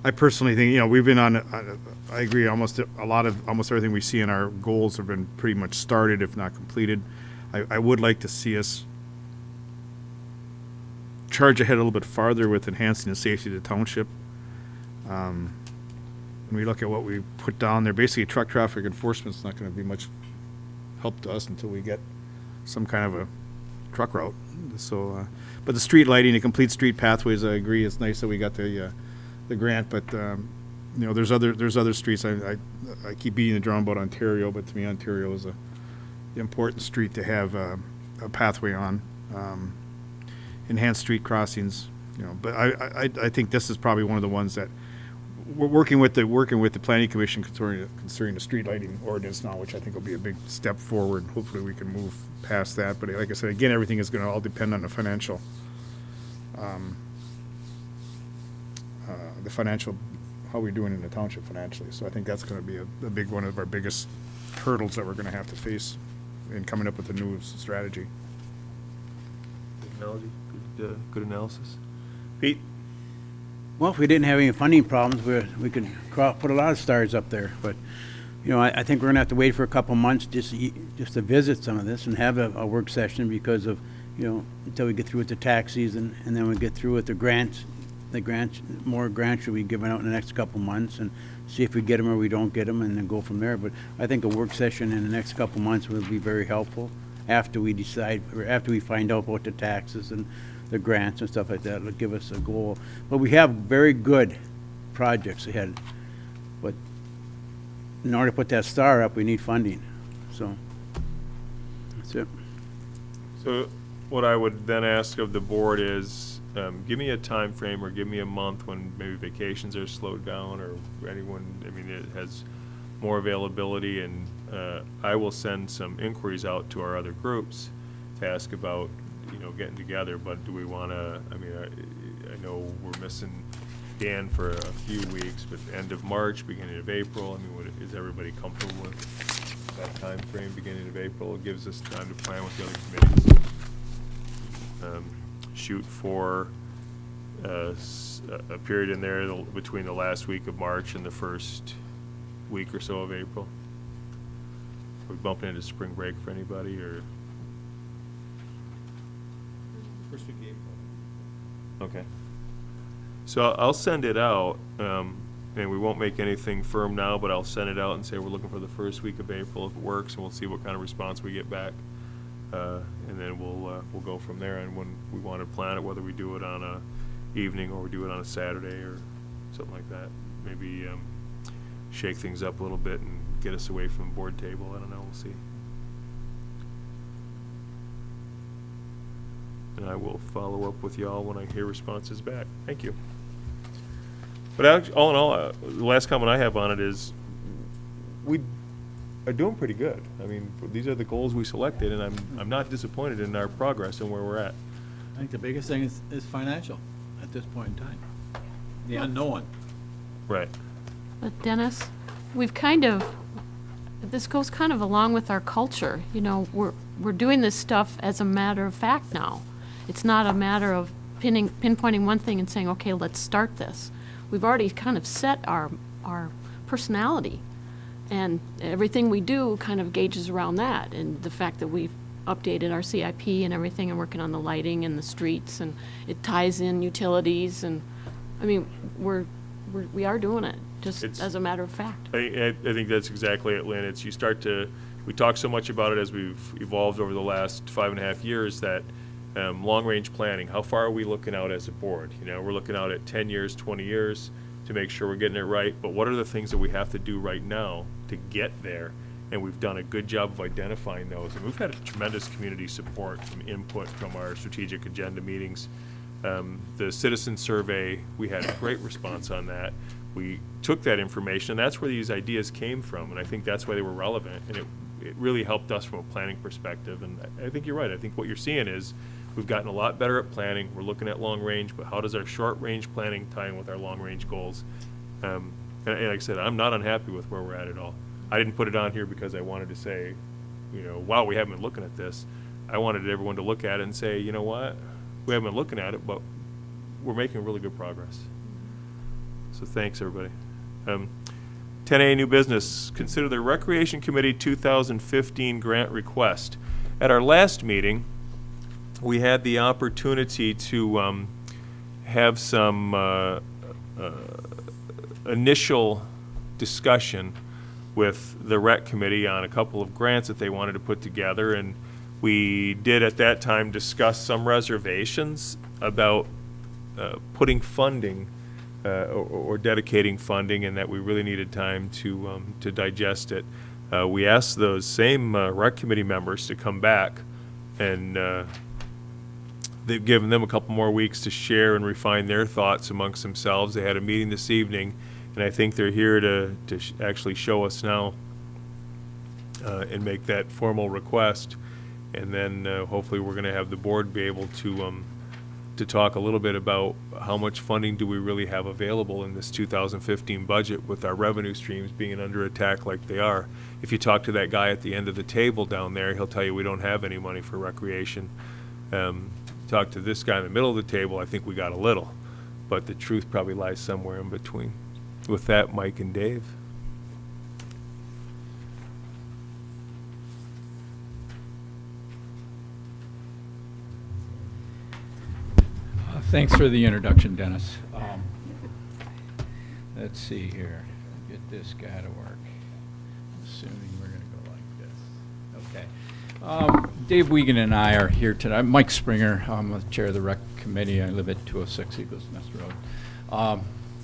I personally think, you know, we've been I agree, almost everything we see in our goals have been pretty much started, if not completed. I would like to see us charge ahead a little bit farther with enhancing the safety of the township. When we look at what we put down there, basically truck traffic enforcement's not going to be much help to us until we get some kind of a truck route. So, but the street lighting, the complete street pathways, I agree. It's nice that we got the grant, but you know, there's other streets. I keep beating the drum about Ontario, but to me, Ontario is a important street to have a pathway on. Enhanced street crossings, you know. But I think this is probably one of the ones that we're working with the planning commission concerning the street lighting ordinance now, which I think will be a big step forward. Hopefully, we can move past that. But like I said, again, everything is going to all depend on the financial, how we're doing in the township financially. So I think that's going to be a big one of our biggest hurdles that we're going to have to face in coming up with a new strategy. Good analogy, good analysis. Pete? Well, if we didn't have any funding problems, we could put a lot of stars up there. But, you know, I think we're going to have to wait for a couple months just to visit some of this and have a work session because of, you know, until we get through with the tax season, and then we get through with the grants. More grants should be given out in the next couple months, and see if we get them or we don't get them, and then go from there. But I think a work session in the next couple months will be very helpful after we decide, or after we find out about the taxes and the grants and stuff like that. It'll give us a goal. But we have very good projects ahead. But in order to put that star up, we need funding. So that's it. So what I would then ask of the board is, give me a time frame or give me a month when maybe vacations are slowed down or anyone, I mean, it has more availability, and I will send some inquiries out to our other groups to ask about, you know, getting together. But do we want to, I mean, I know we're missing Dan for a few weeks, but end of March, beginning of April, I mean, is everybody comfortable with that time frame, beginning of April? It gives us time to plan with the other committees. Shoot for a period in there between the last week of March and the first week or so of April. Are we bumping into spring break for anybody, or? First week of April. Okay. So I'll send it out, and we won't make anything firm now, but I'll send it out and say we're looking for the first week of April if it works, and we'll see what kind of response we get back. And then we'll go from there. And when we want to plan it, whether we do it on a evening or we do it on a Saturday or something like that, maybe shake things up a little bit and get us away from the board table. I don't know. We'll see. And I will follow up with y'all when I hear responses back. Thank you. But actually, all in all, the last comment I have on it is we are doing pretty good. I mean, these are the goals we selected, and I'm not disappointed in our progress and where we're at. I think the biggest thing is financial at this point in time. The unknown. Right. But Dennis, this goes kind of along with our culture. You know, we're doing this stuff as a matter of fact now. It's not a matter of pinpointing one thing and saying, okay, let's start this. We've already kind of set our personality, and everything we do kind of gauges around that, and the fact that we've updated our CIP and everything and working on the lighting and the streets, and it ties in utilities, and, I mean, we are doing it, just It's- as a matter of fact. I think that's exactly it, Lynn. It's, we talk so much about it as we've evolved over the last 5.5 years that long-range planning, how far are we looking out as a board? You know, we're looking out at 10 years, 20 years to make sure we're getting it right, but what are the things that we have to do right now to get there? And we've done a good job of identifying those. And we've had tremendous community support from input from our strategic agenda meetings. The citizen survey, we had a great response on that. We took that information, and that's where these ideas came from, and I think that's why they were relevant, and it really helped us from a planning perspective. And I think you're right. I think what you're seeing is we've gotten a lot better at planning. We're looking at long range, but how does our short range planning tie in with our long range goals? And like I said, I'm not unhappy with where we're at all. I didn't put it on here because I wanted to say, you know, wow, we haven't been looking at this. I wanted everyone to look at it and say, you know what, we haven't been looking at it, but we're making really good progress. So thanks, everybody. 10A, new business. Consider the Recreation Committee 2015 grant request. At our last meeting, we had the opportunity to have some initial discussion with the Rec Committee on a couple of grants that they wanted to put together, and we did at that time discuss some reservations about putting funding or dedicating funding, and that we really needed time to digest it. We asked those same Rec Committee members to come back, and they've given them a couple more weeks to share and refine their thoughts amongst themselves. They had a meeting this evening, and I think they're here to actually show us now and make that formal request. And then hopefully we're going to have the board be able to talk a little bit about how much funding do we really have available in this 2015 budget with our revenue streams being under attack like they are. If you talk to that guy at the end of the table down there, he'll tell you we don't have any money for recreation. Talk to this guy in the middle of the table, I think we got a little, but the truth probably lies somewhere in between. With that, Mike and Dave. Thanks for the introduction, Dennis. Let's see here. Get this guy to work. Assuming we're going to go like this. Okay. Dave Wiegand and I are here tonight. Mike Springer. I'm the chair of the Rec Committee. I live at 206 Eagles Nest Road.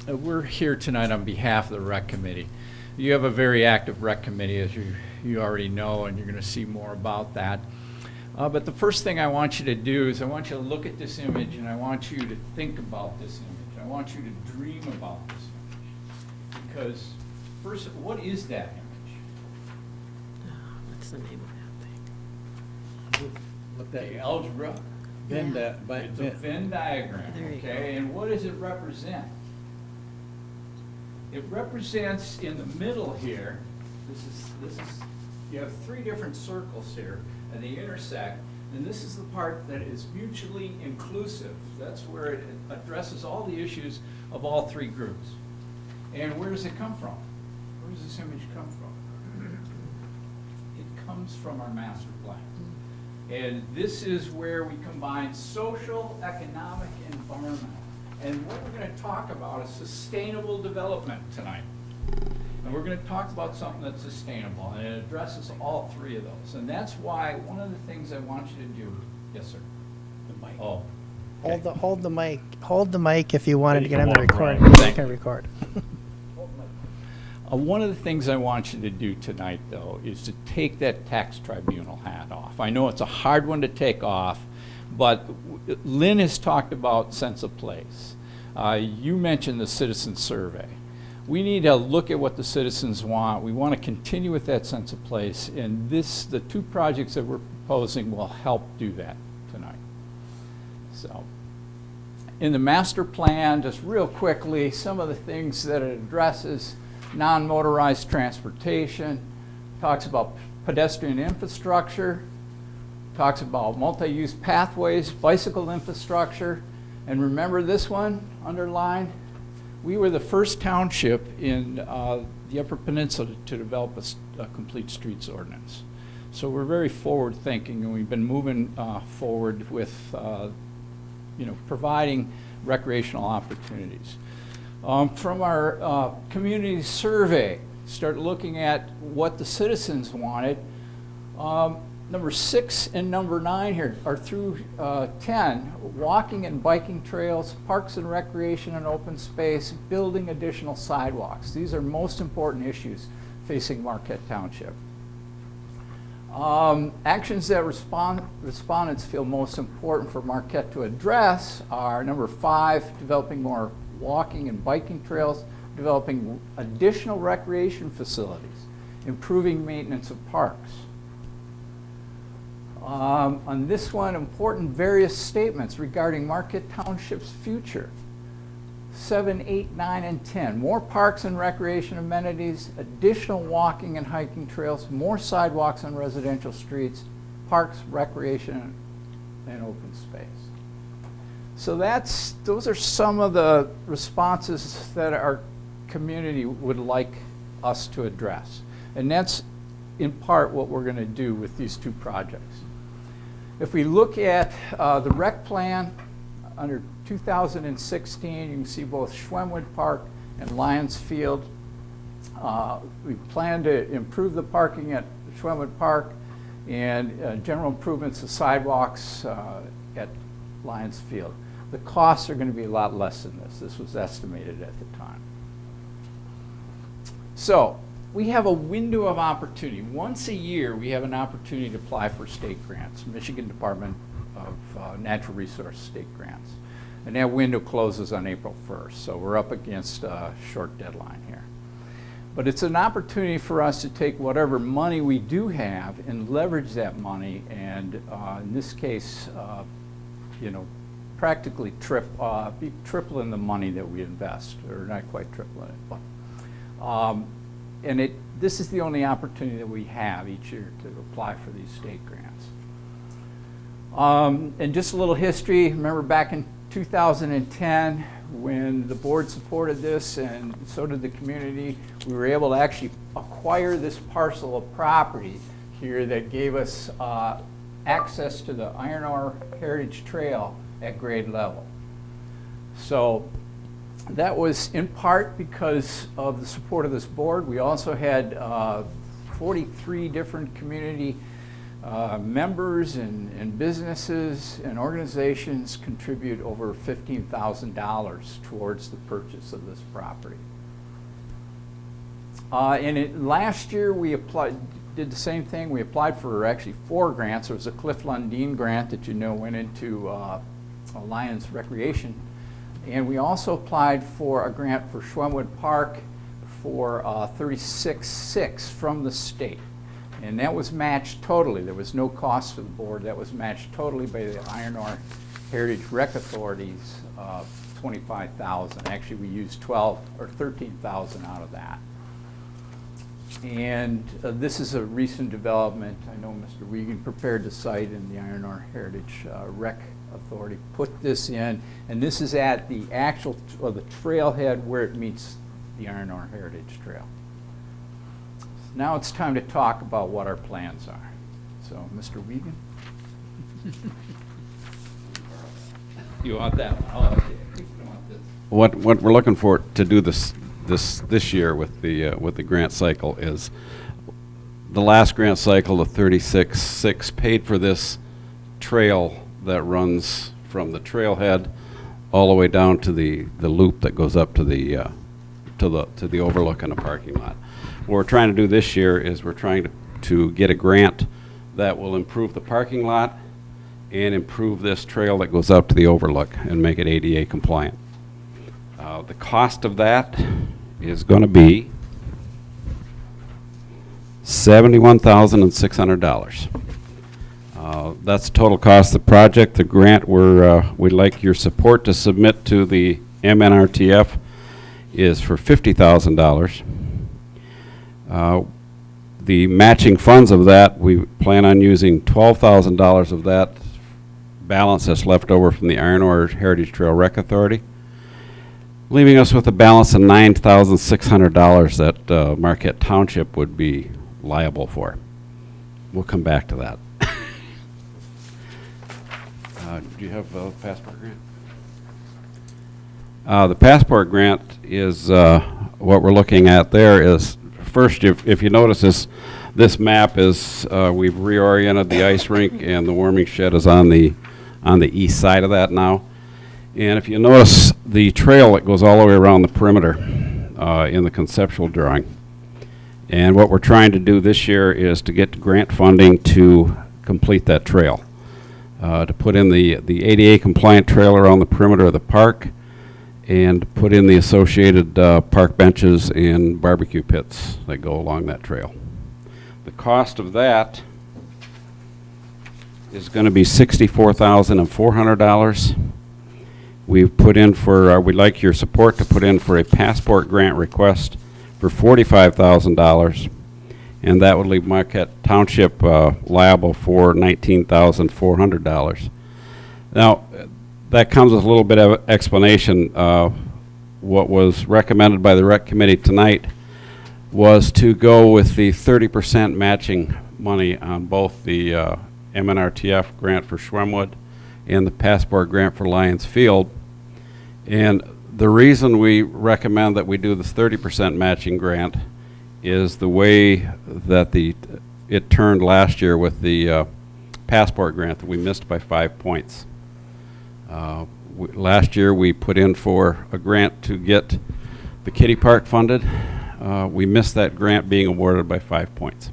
We're here tonight on behalf of the Rec Committee. You have a very active Rec Committee, as you already know, and you're going to see more about that. But the first thing I want you to do is I want you to look at this image, and I want you to think about this image. I want you to dream about this image. Because first, what is that image? What's the name of that thing? What that, The algebra. Venn, Yeah. It's a Venn diagram, There you okay? And what does it represent? It represents in the middle here, this is, you have three different circles here, and they intersect, and this is the part that is mutually inclusive. That's where it addresses all the issues of all three groups. And where does it come from? Where does this image come from? It comes from our master plan. And this is where we combine social, economic, and environmental. And what we're going to talk about is sustainable development tonight. And we're going to talk about something that's sustainable, and it addresses all three of those. And that's why one of the things I want you to do, yes, sir? the mic. Oh. Hold the mic if you wanted to get on the Come on, recording. Brian. You Thank can you. record. One of the things I want you to do tonight, though, is to take that tax tribunal hat off. I know it's a hard one to take off, but Lynn has talked about sense of place. You mentioned the citizen survey. We need to look at what the citizens want. We want to continue with that sense of place, and the two projects that we're proposing will help do that tonight. So, in the master plan, just real quickly, some of the things that it addresses: non-motorized transportation, talks about pedestrian infrastructure, talks about multi-use pathways, bicycle infrastructure, And remember this one underlined? We were the first township in the Upper Peninsula to develop a complete streets ordinance. So we're very forward-thinking, and we've been moving forward with, providing recreational opportunities. From our community survey, start looking at what the citizens wanted. Number 6 and number 9 here are through 10, walking and biking trails, parks and recreation and open space, building additional sidewalks. These are most important issues facing Marquette Township. Actions that respondents feel most important for Marquette to address are number 5, developing more walking and biking trails, developing additional recreation facilities, improving maintenance of parks. On this one, important various statements regarding Marquette Township's future. 7, 8, 9, and 10. More parks and recreation amenities, additional walking and hiking trails, more sidewalks on residential streets, parks, recreation, and open space. So those are some of the responses that our community would like us to address. And that's in part what we're going to do with these 2 projects. If we look at the rec plan under 2016, you can see both Schwemmwood Park and Lions Field. We plan to improve the parking at Schwemmwood Park and general improvements to sidewalks at Lions Field. The costs are going to be a lot less than this. This was estimated at the time. So we have a window of opportunity. Once a year, we have an opportunity to apply for state grants, Michigan Department of Natural Resource state grants. And that window closes on April 1st, so we're up against a short deadline here. But it's an opportunity for us to take whatever money we do have and leverage that money, and in this case, practically be tripling the money that we invest, or not quite tripling it, but and this is the only opportunity that we have each year to apply for these state grants. And just a little history, remember back in 2010 when the board supported this and so did the community, we were able to actually acquire this parcel of property here that gave us access to the Iron Ore Heritage Trail at grade level. So that was in part because of the support of this board. We also had 43 different community members and businesses and organizations contribute over $15,000 towards the purchase of this property. Last year we did the same thing. We applied for actually 4 grants. There was a Cliff Lundeen grant that went into Lions Recreation. And we also applied for a grant for Schwemmwood Park for $36,600 from the state. And that was matched totally. There was no cost to the board. That was matched totally by the Iron Ore Heritage Rec Authority's $25,000. Actually, we used $12,000 or $13,000 out of that. And this is a recent development. I know Mr. Wiegand prepared the site, and the Iron Ore Heritage Rec Authority put this in, and this is at the actual the trailhead where it meets the Iron Ore Heritage Trail. Now it's time to talk about what our plans are. So, Mr. Wiegand? You want that one? Oh, okay. You want this. What we're looking for to do this year with the grant cycle is the last grant cycle, the $36,600 paid for this trail that runs from the trailhead all the way down to the loop that goes up to the overlook in the parking lot. What we're trying to do this year is we're trying to get a grant that will improve the parking lot and improve this trail that goes up to the overlook and make it ADA compliant. The cost of that is going to be $71,600. That's the total cost of the project. The grant we'd like your support to submit to the MNRTF is for $50,000. The matching funds of that, we plan on using $12,000 of that balance that's left over from the Iron Ore Heritage Trail Rec Authority, leaving us with a balance of $9,600 that Marquette Township would be liable for. We'll come back to that. Do you have the passport grant? The passport grant is, what we're looking at there is, first, if you notice this map is, we've reoriented the ice rink and the warming shed is on the east side of that now. And if you notice the trail that goes all the way around the perimeter in the conceptual drawing. And what we're trying to do this year is to get grant funding to complete that trail. To put in the ADA compliant trail around the perimeter of the park, and put in the associated park benches and barbecue pits that go along that trail. The cost of that is going to be $64,400. We've put in for, we'd like your support to put in for a passport grant request for $45,000. And that would leave Marquette Township liable for $19,400. Now, that comes with a little bit of explanation. What was recommended by the Rec Committee tonight was to go with the 30% matching money on both the MNRTF grant for Schwemmwood and the passport grant for Lions Field. And the reason we recommend that we do this 30% matching grant is the way that it turned last year with the passport grant that we missed by 5 points. Last year we put in for a grant to get the kiddie park funded. We missed that grant being awarded by 5 points.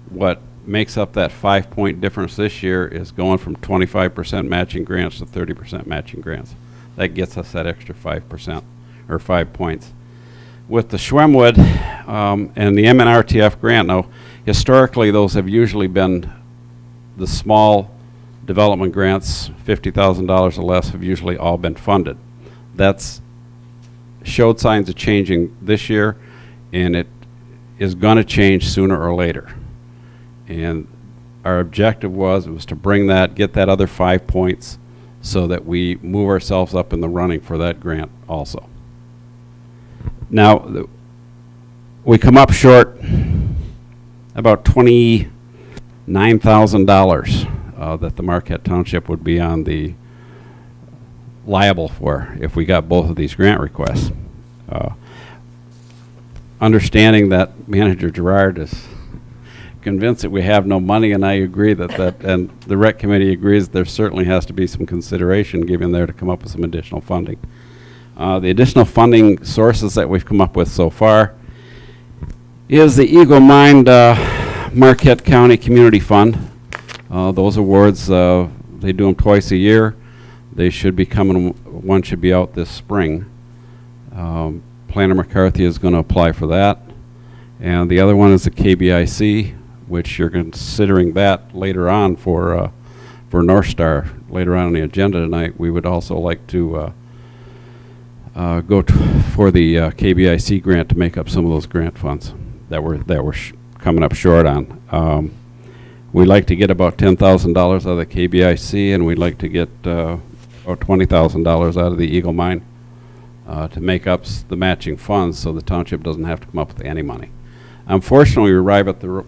What makes up that 5 point difference this year is going from 25% matching grants to 30% matching grants. That gets us that extra 5% or 5 points. With the Schwemmwood and the MNRTF grant, now historically those have usually been the small development grants, $50,000 or less, have usually all been funded. That's showed signs of changing this year, and it is going to change sooner or later. And our objective was to bring that, get that other 5 points so that we move ourselves up in the running for that grant also. Now, we come up short about $29,000 that the Marquette Township would be on the liable for if we got both of these grant requests. Understanding that Manager Gerard is convinced that we have no money, and I agree and the Rec Committee agrees there certainly has to be some consideration given there to come up with some additional funding. The additional funding sources that we've come up with so far is the Eagle Mine Marquette County Community Fund. Those awards, they do them twice a year. They should be coming, one should be out this spring. Planner McCarthy is going to apply for that. And the other one is the KBIC, which you're considering that later on for North Star, later on the agenda tonight. We would also like to go for the KBIC grant to make up some of those grant funds that we're coming up short on. We'd like to get about $10,000 out of the KBIC, and we'd like to get about $20,000 out of the Eagle Mine to make up the matching funds so the township doesn't have to come up with any money. Unfortunately, we arrive at the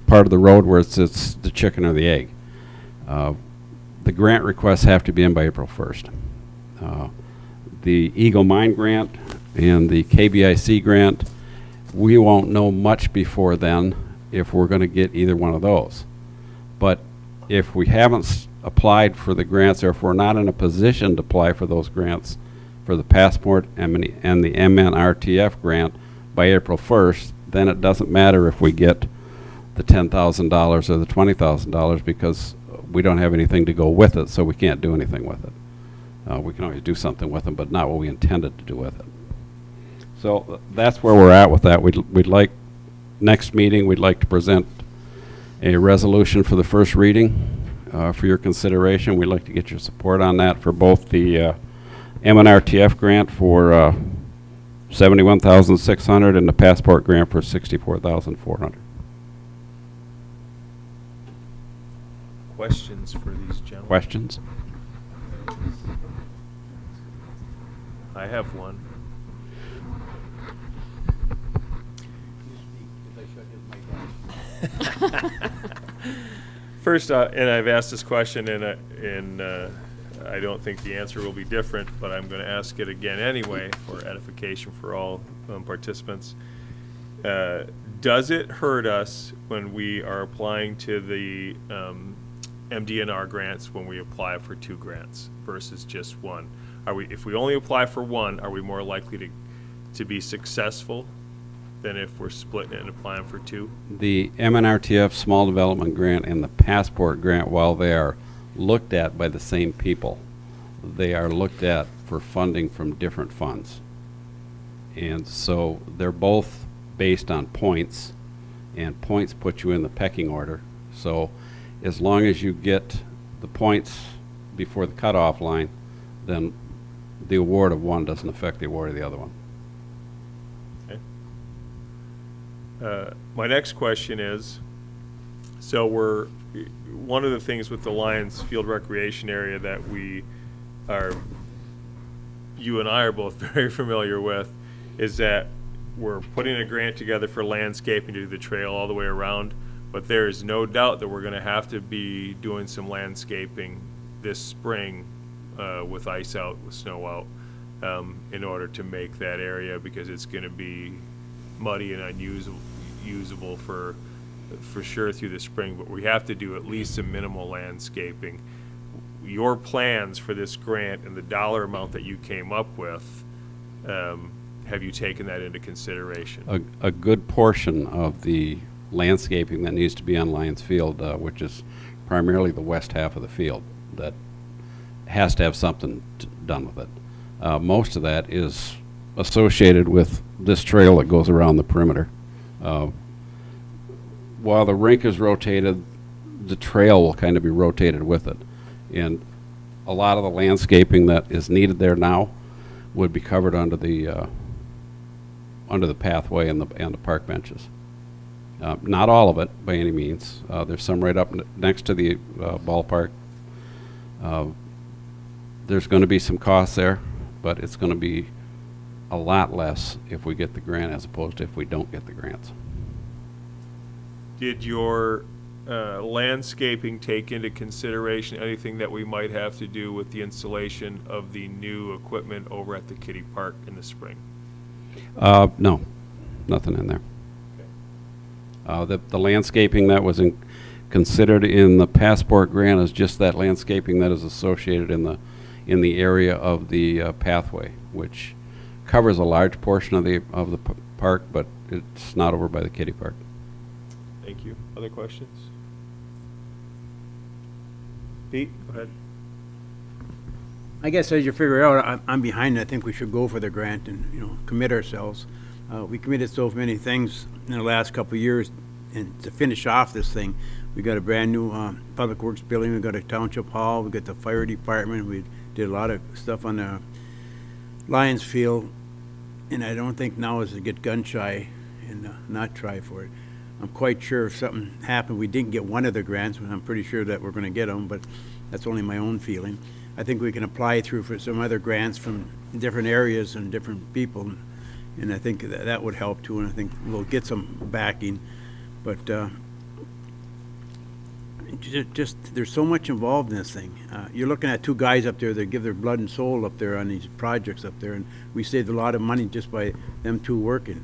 part of the road where it's the chicken or the egg. The grant requests have to be in by April 1st. The Eagle Mine grant and the KBIC grant, we won't know much before then if we're going to get either one of those. But if we haven't applied for the grants, or if we're not in a position to apply for those grants for the passport and the MNRTF grant by April 1st, then it doesn't matter if we get the $10,000 or the $20,000 because we don't have anything to go with it, so we can't do anything with it. We can always do something with them, but not what we intended to do with it. So that's where we're at with that. We'd like, next meeting, we'd like to present a resolution for the first reading for your consideration. We'd like to get your support on that for both the MNRTF grant for $71,600 and the passport grant for $64,400. questions for these gentlemen? Questions? I have one. First, and I've asked this question, and I don't think the answer will be different, but I'm going to ask it again anyway for edification for all participants. Does it hurt us when we are applying to the MDNR grants when we apply for 2 grants versus just one? If we only apply for one, are we more likely to be successful than if we're splitting it and applying for 2? The MNRTF Small Development Grant and the Passport Grant, while they are looked at by the same people, they are looked at for funding from different funds. And so they're both based on points, and points put you in the pecking order. So as long as you get the points before the cutoff line, then the award of one doesn't affect the award of the other one. My next question is, so one of the things with the Lions Field Recreation area that you and I are both very familiar with, is that we're putting a grant together for landscaping to do the trail all the way around, but there is no doubt that we're going to have to be doing some landscaping this spring with ice out, with snow out, in order to make that area, because it's going to be muddy and unusable for sure through the spring, but we have to do at least some minimal landscaping. Your plans for this grant and the dollar amount that you came up with, have you taken that into consideration? A good portion of the landscaping that needs to be on Lions Field, which is primarily the west half of the field, that has to have something done with it. Most of that is associated with this trail that goes around the perimeter. While the rink is rotated, the trail will kind of be rotated with it. And a lot of the landscaping that is needed there now would be covered under the pathway and the park benches. Not all of it by any means. There's some right up next to the ballpark. There's going to be some costs there, but it's going to be a lot less if we get the grant as opposed to if we don't get the grants. Did your landscaping take into consideration anything that we might have to do with the installation of the new equipment over at the kiddie park in the spring? No, nothing in there. The landscaping that was considered in the Passport Grant is just that landscaping that is associated in the area of the pathway, which covers a large portion of the park, but it's not over by the kiddie park. Thank you. Other questions? Pete, go ahead. I guess as you figure out, I'm behind. I think we should go for the grant and, commit ourselves. We committed so many things in the last couple of years, and to finish off this thing, we got a brand new public works building. We got a township hall. We got the fire department. We did a lot of stuff on the Lions Field, and I don't think now is to get gun shy and not try for it. I'm quite sure if something happened, we didn't get one of the grants, and I'm pretty sure that we're going to get them, but that's only my own feeling. I think we can apply through for some other grants from different areas and different people, and I think that would help too, and I think we'll get some backing. But just there's so much involved in this thing. You're looking at 2 guys up there that give their blood and soul up there on these projects up there, and we saved a lot of money just by them 2 working.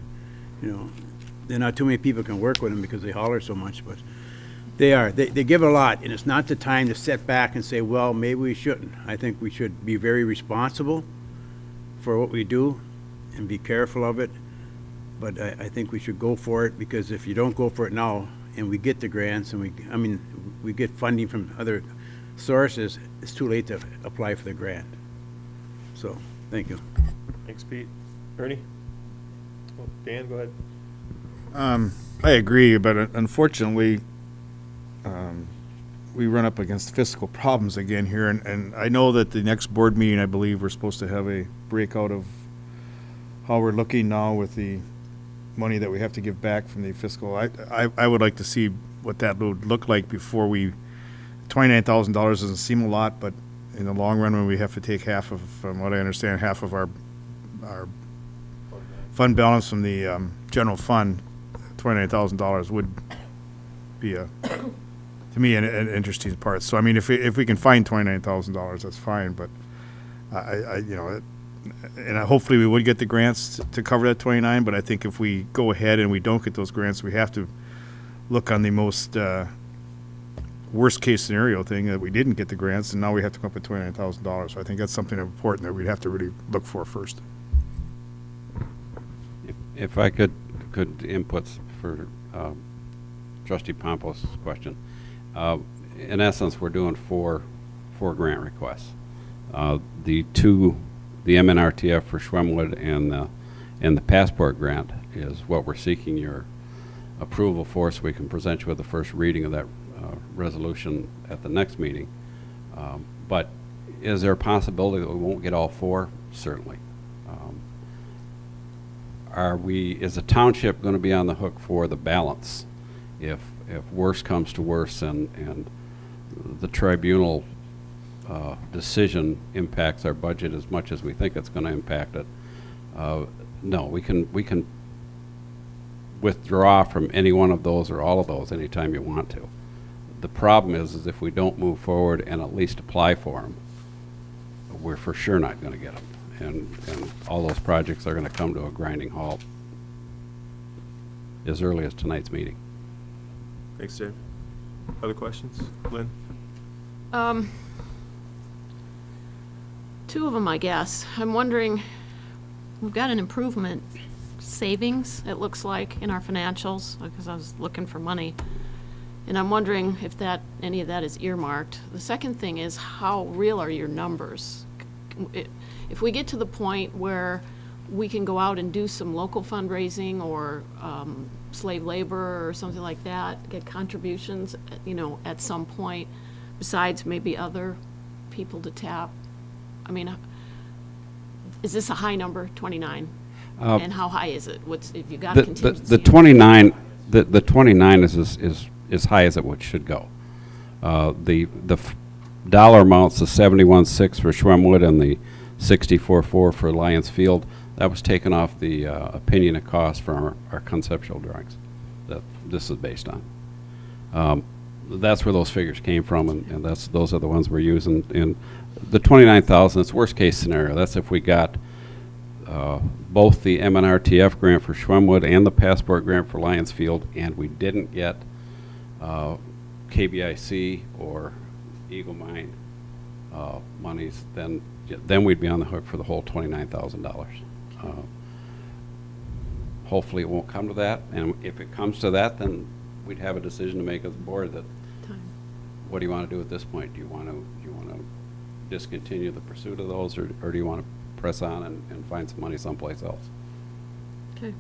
There not too many people can work with them because they holler so much, but they give a lot, and it's not the time to sit back and say, well, maybe we shouldn't. I think we should be very responsible for what we do and be careful of it, but I think we should go for it, because if you don't go for it now and we get the grants and we get funding from other sources, it's too late to apply for the grant. So, thank you. Thanks, Pete. Ernie? Oh, Dan, go ahead. I agree, but unfortunately, we run up against fiscal problems again here, and I know that the next board meeting, I believe, we're supposed to have a breakout of how we're looking now with the money that we have to give back from the fiscal. I would like to see what that would look like before we $29,000 doesn't seem a lot, but in the long run, when we have to take half of, from what I understand, half of our fund balance from the general fund, $29,000 would be to me, an interesting part. So, I mean, if we can find $29,000, that's fine, but you know, and hopefully we would get the grants to cover that 29, but I think if we go ahead and we don't get those grants, we have to look on the most worst case scenario thing, that we didn't get the grants and now we have to come up with $29,000. So I think that's something important that we'd have to really look for first. If I could input for Trustee Pompos' question. In essence, we're doing four grant requests. The MNRTF for Schwemmwood and the passport grant is what we're seeking your approval for, so we can present you with the first reading of that resolution at the next meeting. But is there a possibility that we won't get all four? Certainly. Is the township going to be on the hook for the balance if worse comes to worse and the tribunal decision impacts our budget as much as we think it's going to impact it? No, we can withdraw from any one of those or all of those anytime you want to. The problem is if we don't move forward and at least apply for them, we're for sure not going to get them. And all those projects are going to come to a grinding halt as early as tonight's meeting. Thanks, Dave. Other questions? Lynn? Two of them, I guess. I'm wondering, we've got an improvement savings, it looks like, in our financials, because I was looking for money. And I'm wondering if any of that is earmarked. The second thing is, how real are your numbers? If we get to the point where we can go out and do some local fundraising or slave labor or something like that, get contributions, at some point, besides maybe other people to tap. I mean, is this a high number, 29? And how high is it? If you got a contingency? The 29, the 29 is as high as it should go. The dollar amounts, the 71.6 for Schwemmwood and the 64.4 for Lions Field, that was taken off the opinion of cost from our conceptual drawings that this is based on. That's where those figures came from, and those are the ones we're using. And the 29,000, it's worst case scenario. That's if we got both the MNRTF grant for Schwemmwood and the passport grant for Lions Field, and we didn't get KBIC or Eagle Mine monies, then we'd be on the hook for the whole $29,000. Hopefully it won't come to that, and if it comes to that, then we'd have a decision to make as a board that, what do you want to do at this point? Do you want to discontinue the pursuit of those, or do you want to press on and find some money someplace else? Okay.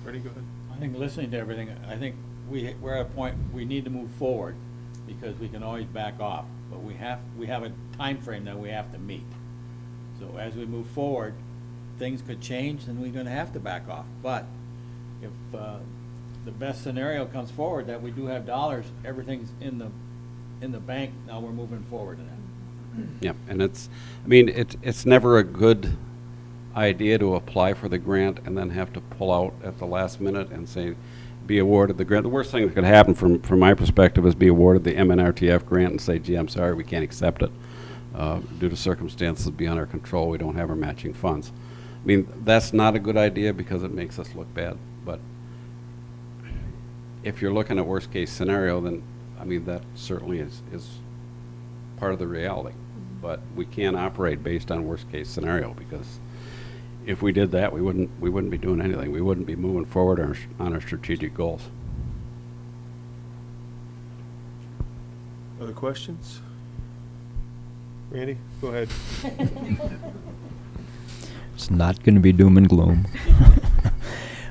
Ready? Go ahead. I think listening to everything, I think we're at a point we need to move forward, because we can always back off, but we have a time frame that we have to meet. So as we move forward, things could change, and we're going to have to back off. But if the best scenario comes forward, that we do have dollars, everything's in the bank, now we're moving forward in that. Yeah, and it's never a good idea to apply for the grant and then have to pull out at the last minute and say, be awarded the grant. The worst thing that could happen from my perspective is be awarded the MNRTF grant and say, gee, I'm sorry, we can't accept it. Due to circumstances beyond our control, we don't have our matching funds. I mean, that's not a good idea because it makes us look bad. But if you're looking at worst case scenario, then, I mean, that certainly is part of the reality. But we can't operate based on worst case scenario, because if we did that, we wouldn't be doing anything. We wouldn't be moving forward on our strategic goals. Other questions? Randy, go ahead. It's not going to be doom and gloom.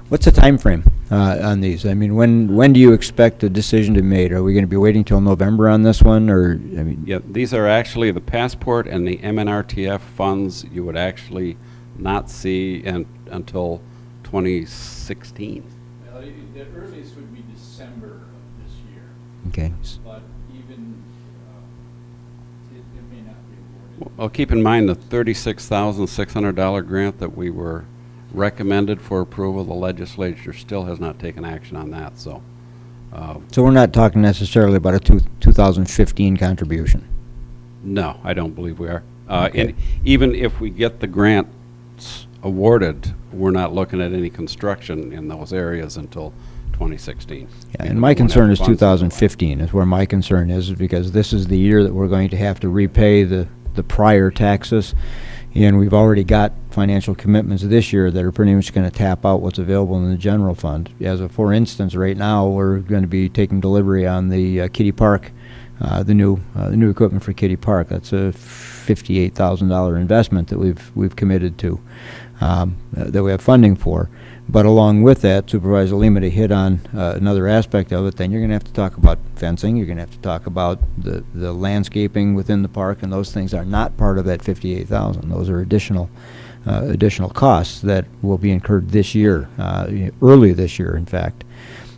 What's the time frame on these? I mean, when do you expect a decision to be made? Are we going to be waiting till November on this one, or I mean? Yeah, these are actually the passport and the MNRTF funds you would actually not see until 2016. Well, the earliest would be December of this year. Okay. but even, it may not be awarded. Well, keep in mind the $36,600 grant that we were recommended for approval, the legislature still has not taken action on that, so. So we're not talking necessarily about a 2015 contribution. No, I don't believe we are. Okay. And even if we get the grants awarded, we're not looking at any construction in those areas until 2016. Yeah, and my concern is 2015 is where my concern is because this is the year that we're going to have to repay the prior taxes. And we've already got financial commitments this year that are pretty much going to tap out what's available in the general fund. As a for instance, right now, we're going to be taking delivery on the Kitty Park, the new equipment for Kitty Park. That's a $58,000 investment that we've committed to, that we have funding for. But along with that, Supervisor Lima to hit on another aspect of it, then you're going to have to talk about fencing, you're going to have to talk about the landscaping within the park, and those things are not part of that $58,000. Those are additional costs that will be incurred this year, early this year, in fact.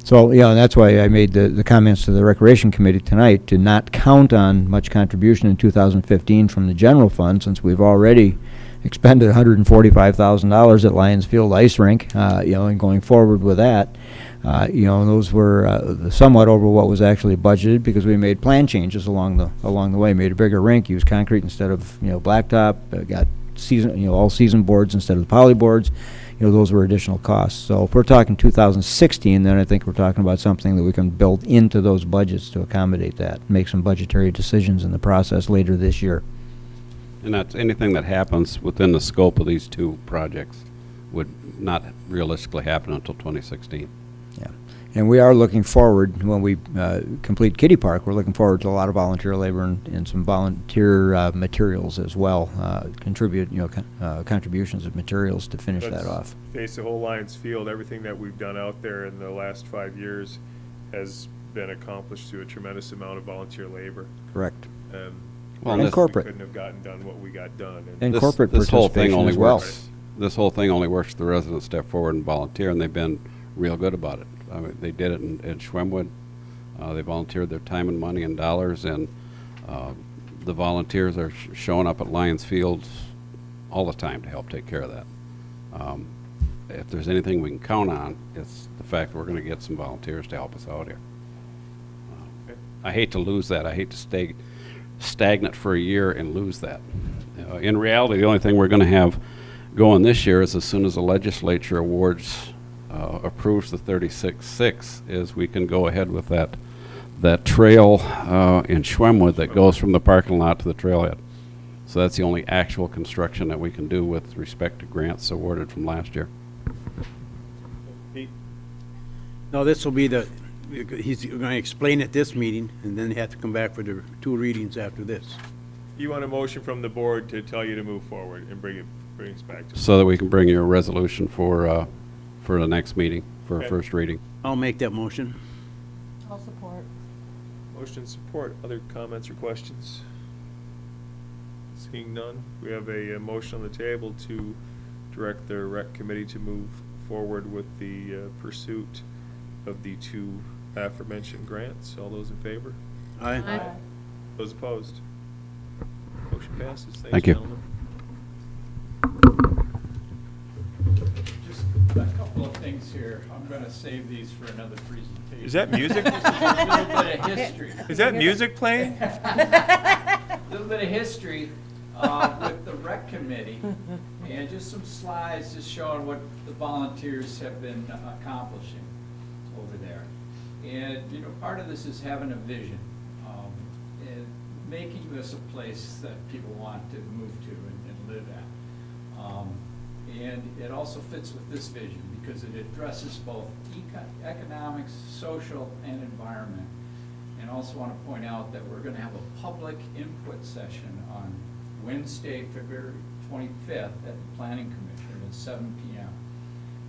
So, yeah, and that's why I made the comments to the Recreation Committee tonight to not count on much contribution in 2015 from the general fund, since we've already expended $145,000 at Lions Field Ice Rink, and going forward with that, those were somewhat over what was actually budgeted because we made plan changes along the way, made a bigger rink, used concrete instead of blacktop, got all season boards instead of the poly boards. Those were additional costs. So if we're talking 2016, then I think we're talking about something that we can build into those budgets to accommodate that, make some budgetary decisions in the process later this year. And that's anything that happens within the scope of these two projects would not realistically happen until 2016. Yeah, and we are looking forward, when we complete Kitty Park, we're looking forward to a lot of volunteer labor and some volunteer materials as well, contributions of materials to finish that off. Face the whole Lions Field, everything that we've done out there in the last 5 years has been accomplished through a tremendous amount of volunteer labor. Correct. Well, and corporate. We couldn't have gotten done what we got done. And corporate this whole thing participation only as well. works. This whole thing only works if the residents step forward and volunteer, and they've been real good about it. I mean, they did it in Schwemmwood. They volunteered their time and money and dollars, and the volunteers are showing up at Lions Field all the time to help take care of that. If there's anything we can count on, it's the fact that we're going to get some volunteers to help us out here. I hate to lose that. I hate to stay stagnant for a year and lose that. In reality, the only thing we're going to have going this year is as soon as the legislature approves the 36.6, is we can go ahead with that trail in Schwemmwood that goes from the parking lot to the trailhead. So that's the only actual construction that we can do with respect to grants awarded from last year. Pete? No, this will be he's going to explain at this meeting, and then they have to come back for the 2 readings after this. You want a motion from the board to tell you to move forward and bring us back to. So that we can bring you a resolution for the next meeting, for a Okay. first reading. I'll make that motion. I'll support. Motion support. Other comments or questions? Seeing none, we have a motion on the table to direct the rec committee to move forward with the pursuit of the 2 aforementioned grants. All those in favor? Aye. Aye. Those opposed? Motion passes. Thank you. Gentlemen. Just a couple of things here. I'm going to save these for another presentation. Is that music? Just a little bit of history. Is that music playing? A little bit of history with the rec committee, and just some slides just showing what the volunteers have been accomplishing over there. And, part of this is having a vision, and making this a place that people want to move to and live at. And it also fits with this vision because it addresses both economics, social, and environment. And also want to point out that we're going to have a public input session on Wednesday, February 25th at the Planning Commission at 7 p.m.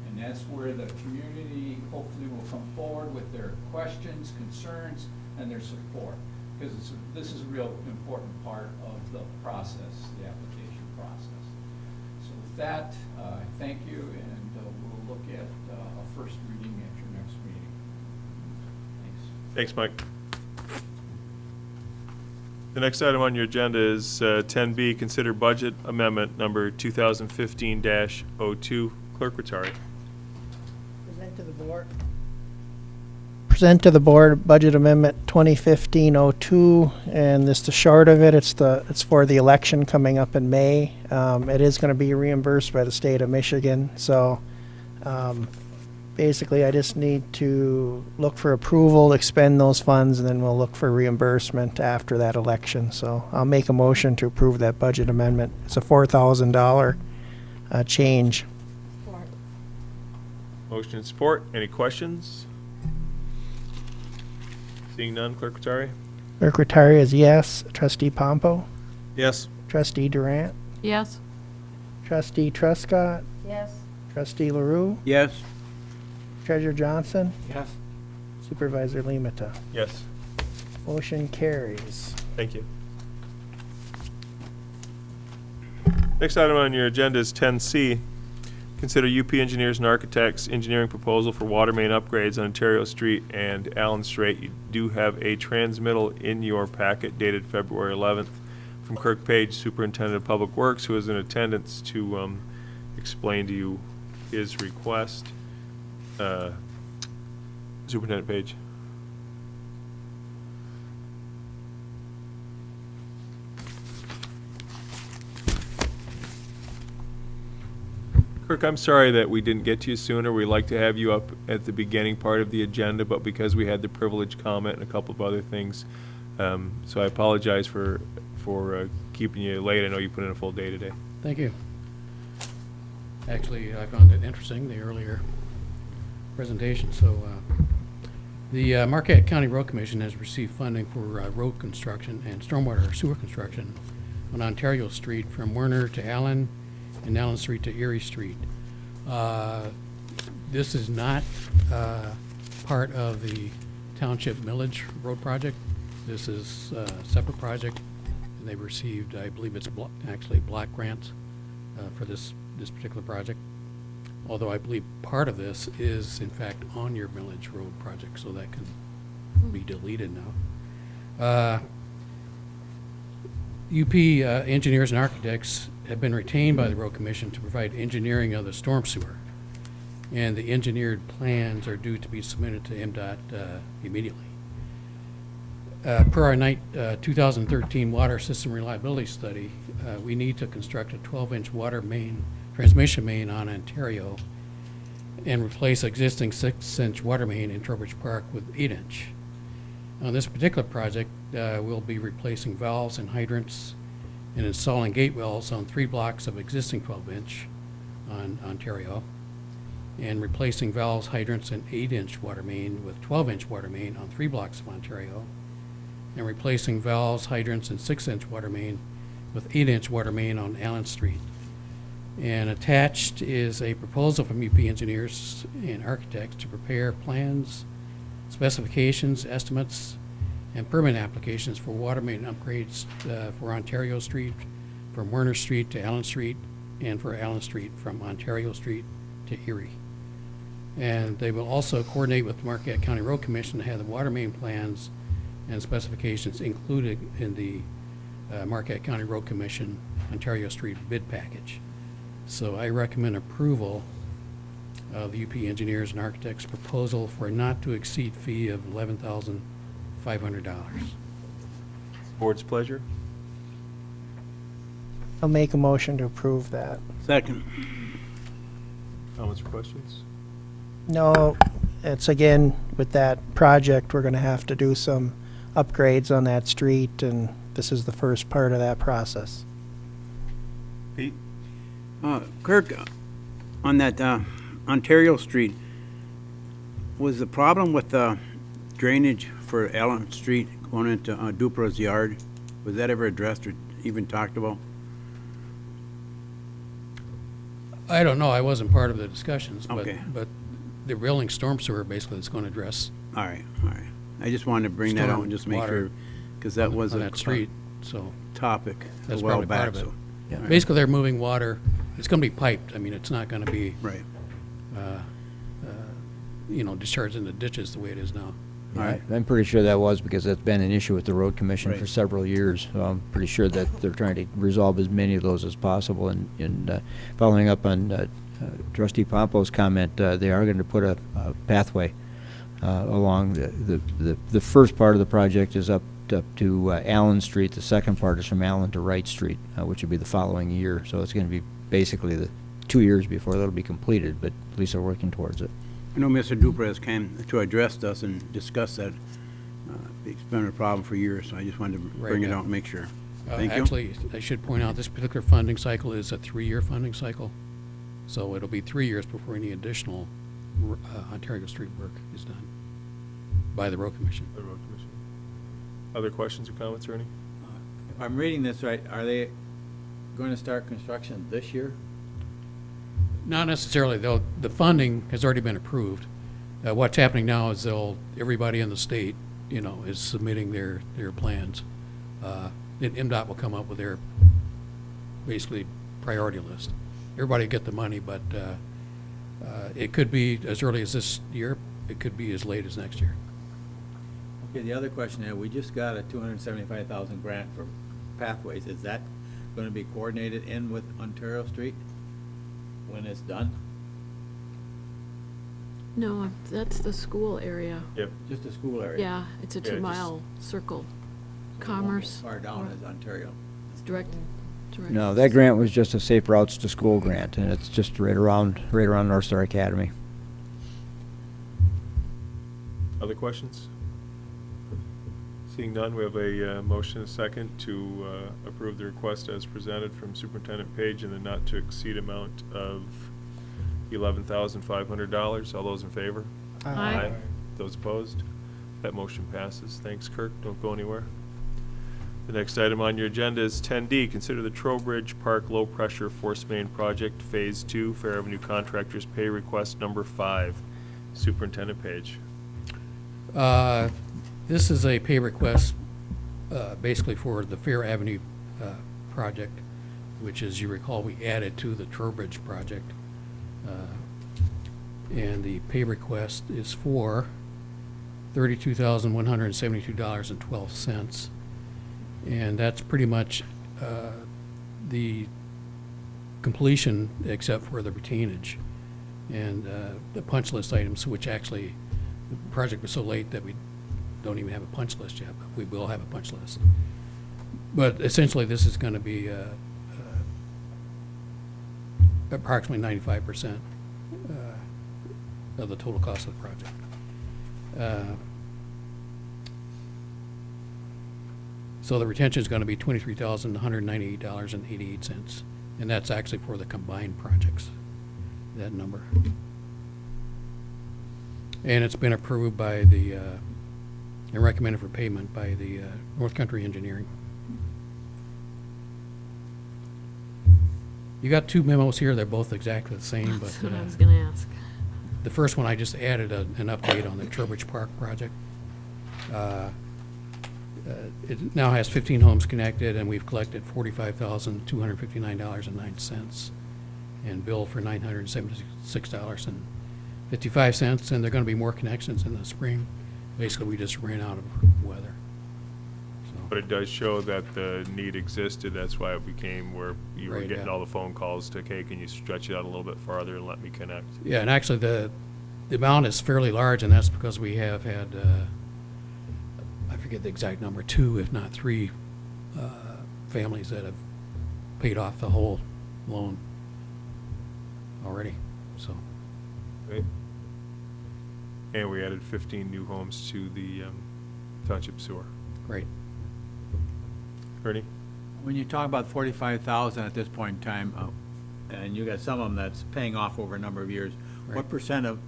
And that's where the community hopefully will come forward with their questions, concerns, and their support. Because this is a real important part of the process, the application process. So with that, I thank you, and we'll look at a first reading at your next meeting. Thanks. Thanks, Mike. The next item on your agenda is 10B, consider budget amendment number 2015-02. Clerk Rattari. Present to the board. Present to the board budget amendment 2015-02, and this the short of it. It's for the election coming up in May. It is going to be reimbursed by the state of Michigan. So basically, I just need to look for approval to expend those funds, and then we'll look for reimbursement after that election. So I'll make a motion to approve that budget amendment. It's a $4,000 change. Motion and support. Any questions? Seeing none, Clerk Rattari. Clerk Rattari is yes. Trustee Pompo? Yes. Trustee Durant? Yes. Trustee Truscott? Yes. Trustee LaRue? Yes? Treasurer Johnson? Yes. Supervisor Limata? Yes. Motion carries. Thank you. Next item on your agenda is 10C. Consider UP Engineers and Architects engineering proposal for water main upgrades on Ontario Street and Allen Street. You do have a transmittal in your packet dated February 11th from Kirk Page, Superintendent of Public Works, who is in attendance to explain to you his request. Superintendent Page. Kirk, I'm sorry that we didn't get to you sooner. We'd like to have you up at the beginning part of the agenda, but because we had the privilege comment and a couple of other things, so I apologize for keeping you late. I know you put in a full day today. Thank you. Actually, I found it interesting, the earlier presentation. So the Marquette County Road Commission has received funding for road construction and stormwater sewer construction on Ontario Street from Werner to Allen and Allen Street to Erie Street. This is not part of the Township Millage Road project. This is a separate project, and they received, I believe it's actually block grants for this particular project. Although I believe part of this is in fact on your Millage Road project, so that can be deleted now. UP engineers and architects have been retained by the Road Commission to provide engineering of the storm sewer. And the engineered plans are due to be submitted to MDOT immediately. Per our 2013 Water System Reliability Study, we need to construct a 12-inch water main, transmission main on Ontario and replace existing 6-inch water main in Trowbridge Park with 8-inch. On this particular project, we'll be replacing valves and hydrants and installing gate wells on 3 blocks of existing 12-inch on Ontario, and replacing valves, hydrants, and 8-inch water main with 12-inch water main on 3 blocks of Ontario, and replacing valves, hydrants, and 6-inch water main with 8-inch water main on Allen Street. And attached is a proposal from UP engineers and architects to prepare plans, specifications, estimates, and permit applications for water main upgrades for Ontario Street, from Werner Street to Allen Street, and for Allen Street from Ontario Street to Erie. And they will also coordinate with the Marquette County Road Commission to have the water main plans and specifications included in the Marquette County Road Commission Ontario Street bid package. So I recommend approval of the UP engineers and architects proposal for a not-to-exceed fee of $11,500. Board's pleasure. I'll make a motion to approve that. Second. Comments or questions? No, it's again, with that project, we're gonna have to do some upgrades on that street, and this is the first part of that process. Pete? Kirk, on that Ontario Street, was the problem with drainage for Allen Street going into Dupra's yard, was that ever addressed or even talked about? I don't know, I wasn't part of the discussions, Okay. but the building storm sewer basically is going to address All right. I just wanted to bring that out and just make Water sure, because that was on a that street, so topic a that's while probably part back. of it. So, all right. Basically, they're moving water, it's going to be piped, I mean, it's not going to be, Right. discharged into ditches the way it is now. All right. I'm pretty sure that was because that's been an issue with the road commission for Right. several years. So I'm pretty sure that they're trying to resolve as many of those as possible. And following up on Trustee Pompo's comment, they are going to put a pathway along the first part of the project is up to Allen Street. The second part is from Allen to Wright Street, which would be the following year. So it's going to be basically the 2 years before that'll be completed, but at least they're working towards it. I know Mr. Duprez came to address us and discuss that. It's been a problem for years, so I just wanted to bring it yeah. out and make sure. Thank you. Actually, I should point out, this particular funding cycle is a 3-year funding cycle. So it'll be 3 years before any additional Ontario Street work is done by the Road Commission. The road commission. Other questions or comments, Ernie? If I'm reading this right, are they going to start construction this year? Not necessarily, though. The funding has already been approved. What's happening now is everybody in the state, is submitting their plans. Then MDOT will come up with their, basically, priority list. Everybody will get the money, but it could be as early as this year. It could be as late as next year. Okay, the other question is, we just got a $275,000 grant for pathways. Is that going to be coordinated in with Ontario Street when it's done? No, that's the school area. Yep. Just the school area? Yeah, it's a Yeah, just- 2-mile circle. So it won't go Commerce. far down as Ontario. It's direct. No, that grant was just a Safe Routes to School grant, and it's just right around North Star Academy. Other questions? Seeing none, we have a motion and a second to approve the request as presented from Superintendent Page in the not-to-exceed amount of $11,500. All those in favor? Aye. Those opposed? That motion passes. Thanks, Kirk. Don't go anywhere. The next item on your agenda is 10D. Consider the Trowbridge Park Low Pressure Force Main Project Phase 2 Fair Avenue Contractors Pay Request Number 5. Superintendent Page. This is a pay request basically for the Fair Avenue project, which, as you recall, we added to the Trowbridge project. And the pay request is for $32,172.12. And that's pretty much the completion except for the retainage and the punch list items, which actually the project was so late that we don't even have a punch list yet, but we will have a punch list. But essentially, this is going to be approximately 95% of the total cost of the project. So the retention is going to be $23,198.88, and that's actually for the combined projects, that number. And it's been approved by the, and recommended for payment by the North Country Engineering. You got 2 memos here, they're both exactly the same, but That's what I was going to ask. the first one, I just added an update on the Trowbridge Park project. It now has 15 homes connected, and we've collected $45,259.09 and billed for $976.55, and there are going to be more connections in the spring. Basically, we just ran out of weather. But it does show that the need existed. That's why it became where you were Right, getting yeah. all the phone calls to, okay, can you stretch it out a little bit farther and let me connect? Yeah, and actually, the amount is fairly large, and that's because we have had, I forget the exact number, 2, if not 3, families that have paid off the whole loan already, so. Right. And we added 15 new homes to the township sewer. Great. Ernie? When you talk about 45,000 at this point in time, and you got some of them that's paying off over a number of years, what Right. percent of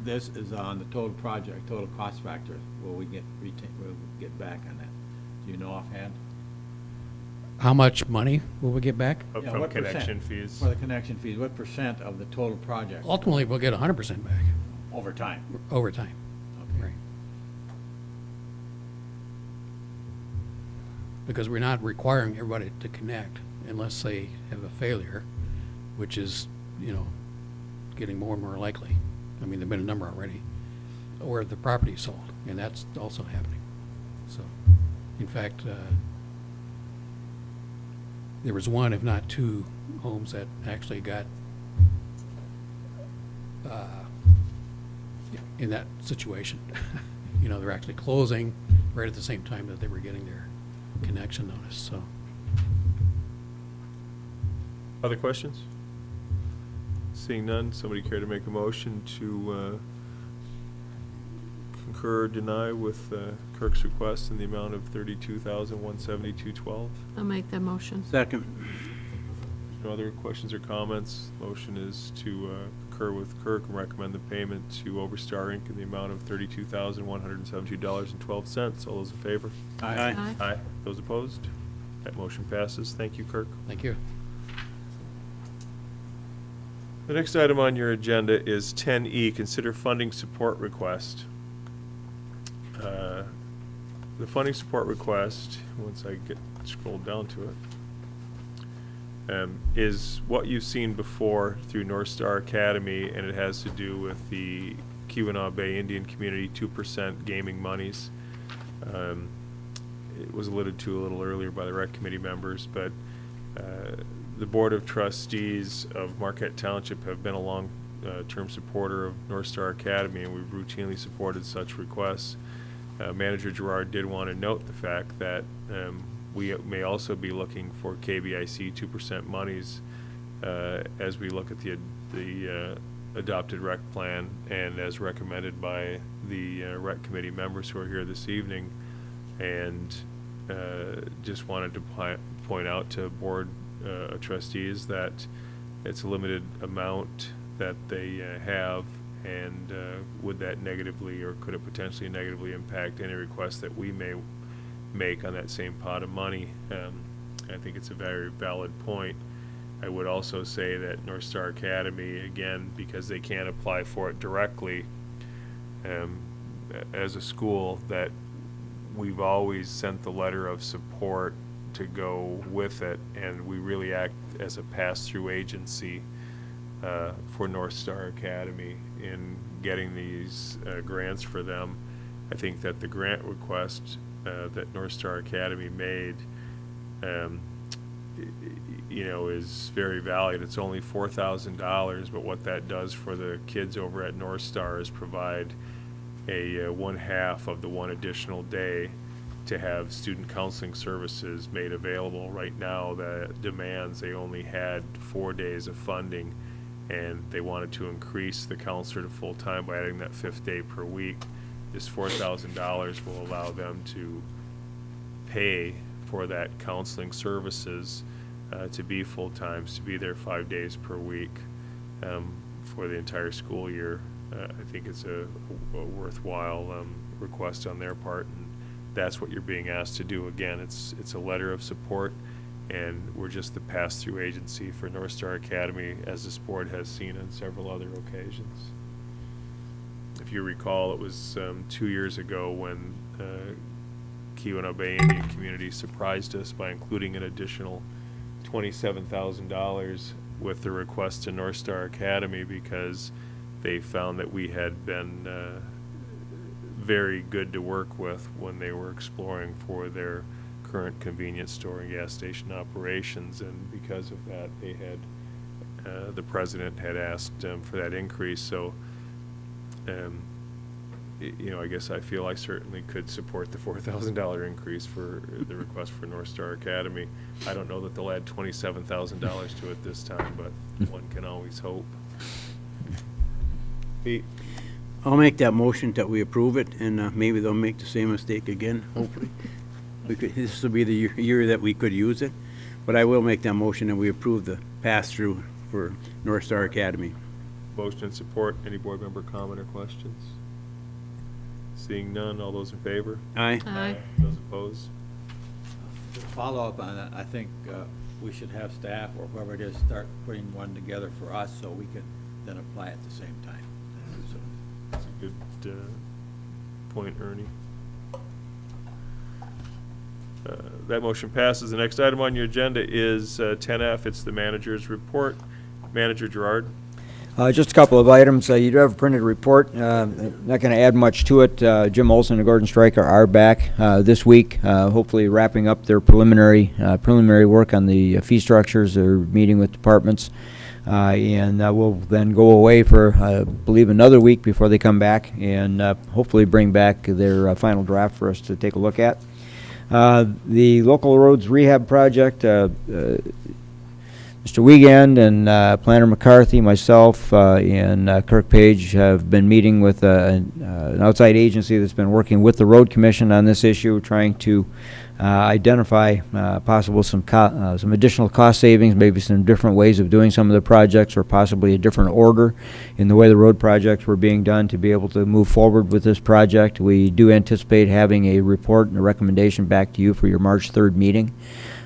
this is on the total project, total cost factor, will we get back on that? Do you know offhand? How much money will we get back? Up Yeah, from what connection percent? fees. For the connection fees, what percent of the total project Ultimately, we'll get 100% back over time? over time. Okay. Right. Because we're not requiring everybody to connect unless they have a failure, which is, getting more and more likely. I mean, there've been a number already. or the property sold, and that's also happening. So, in fact, there was one, if not two, homes that actually got in that situation. You know, they're actually closing right at the same time that they were getting their connection notice, so. Other questions? Seeing none, somebody care to make a motion to concur or deny with Kirk's request in the amount of $32,172.12? I'll make that motion. Second. No other questions or comments? Motion is to concur with Kirk and recommend the payment to Overstar Inc. in the amount of $32,172.12. All those in favor? Aye. Aye. Those opposed? That motion passes. Thank you, Kirk. Thank you. The next item on your agenda is 10E, consider funding support request. The funding support request, once I get scrolled down to it, is what you've seen before through North Star Academy, and it has to do with the Keweenaw Bay Indian Community 2% gaming monies. It was alluded to a little earlier by the rec committee members, but the Board of Trustees of Marquette Township have been a long-term supporter of North Star Academy, and we've routinely supported such requests. Manager Gerard did want to note the fact that we may also be looking for KBIC 2% monies as we look at the adopted rec plan and as recommended by the rec committee members who are here this evening. And just wanted to point out to board trustees that it's a limited amount that they have, and would that negatively, or could it potentially negatively impact any requests that we may make on that same pot of money? I think it's a very valid point. I would also say that North Star Academy, again, because they can't apply for it directly as a school, that we've always sent the letter of support to go with it, and we really act as a pass-through agency for North Star Academy in getting these grants for them. I think that the grant request that North Star Academy made, is very valued. It's only $4,000, but what that does for the kids over at North Star is provide a 1/2 of the one additional day to have student counseling services made available. Right now, the demands, they only had 4 days of funding, and they wanted to increase the counselor to full-time by adding that 5th day per week. This $4,000 will allow them to pay for that counseling services to be full-time, to be there 5 days per week for the entire school year. I think it's a worthwhile request on their part, and that's what you're being asked to do. Again, it's a letter of support, and we're just the pass-through agency for North Star Academy, as this board has seen on several other occasions. If you recall, it was 2 years ago when Keweenaw Bay Indian Community surprised us by including an additional $27,000 with the request to North Star Academy, because they found that we had been very good to work with when they were exploring for their current convenience store and gas station operations, and because of that, they had the president had asked for that increase. So, I guess I feel I certainly could support the $4,000 increase for the request for North Star Academy. I don't know that they'll add $27,000 to it this time, but one can always hope. Pete? I'll make that motion that we approve it, and maybe they'll make the same mistake again, hopefully. This will be the year that we could use it, but I will make that motion and we approve the pass-through for North Star Academy. Motion and support. Any board member comment or questions? Seeing none, all those in favor? Aye. Aye. Those opposed? To follow up on that, I think we should have staff or whoever it is start putting one together for us so we can then apply at the same time. So, That's a good point, Ernie. That motion passes. The next item on your agenda is 10F. It's the manager's report. Manager Gerard. Just a couple of items. You do have a printed report. Not going to add much to it. Jim Olson and Gordon Stryker are back this week, hopefully wrapping up their preliminary work on the fee structures. They're meeting with departments, and we'll then go away for, I believe, another week before they come back, and hopefully bring back their final draft for us to take a look at. The local roads rehab project, Mr. Wiegand and Planner McCarthy, myself, and Kirk Page have been meeting with an outside agency that's been working with the Road Commission on this issue, trying to identify possible some additional cost savings, maybe some different ways of doing some of the projects, or possibly a different order in the way the road projects were being done to be able to move forward with this project. We do anticipate having a report and a recommendation back to you for your March 3rd meeting.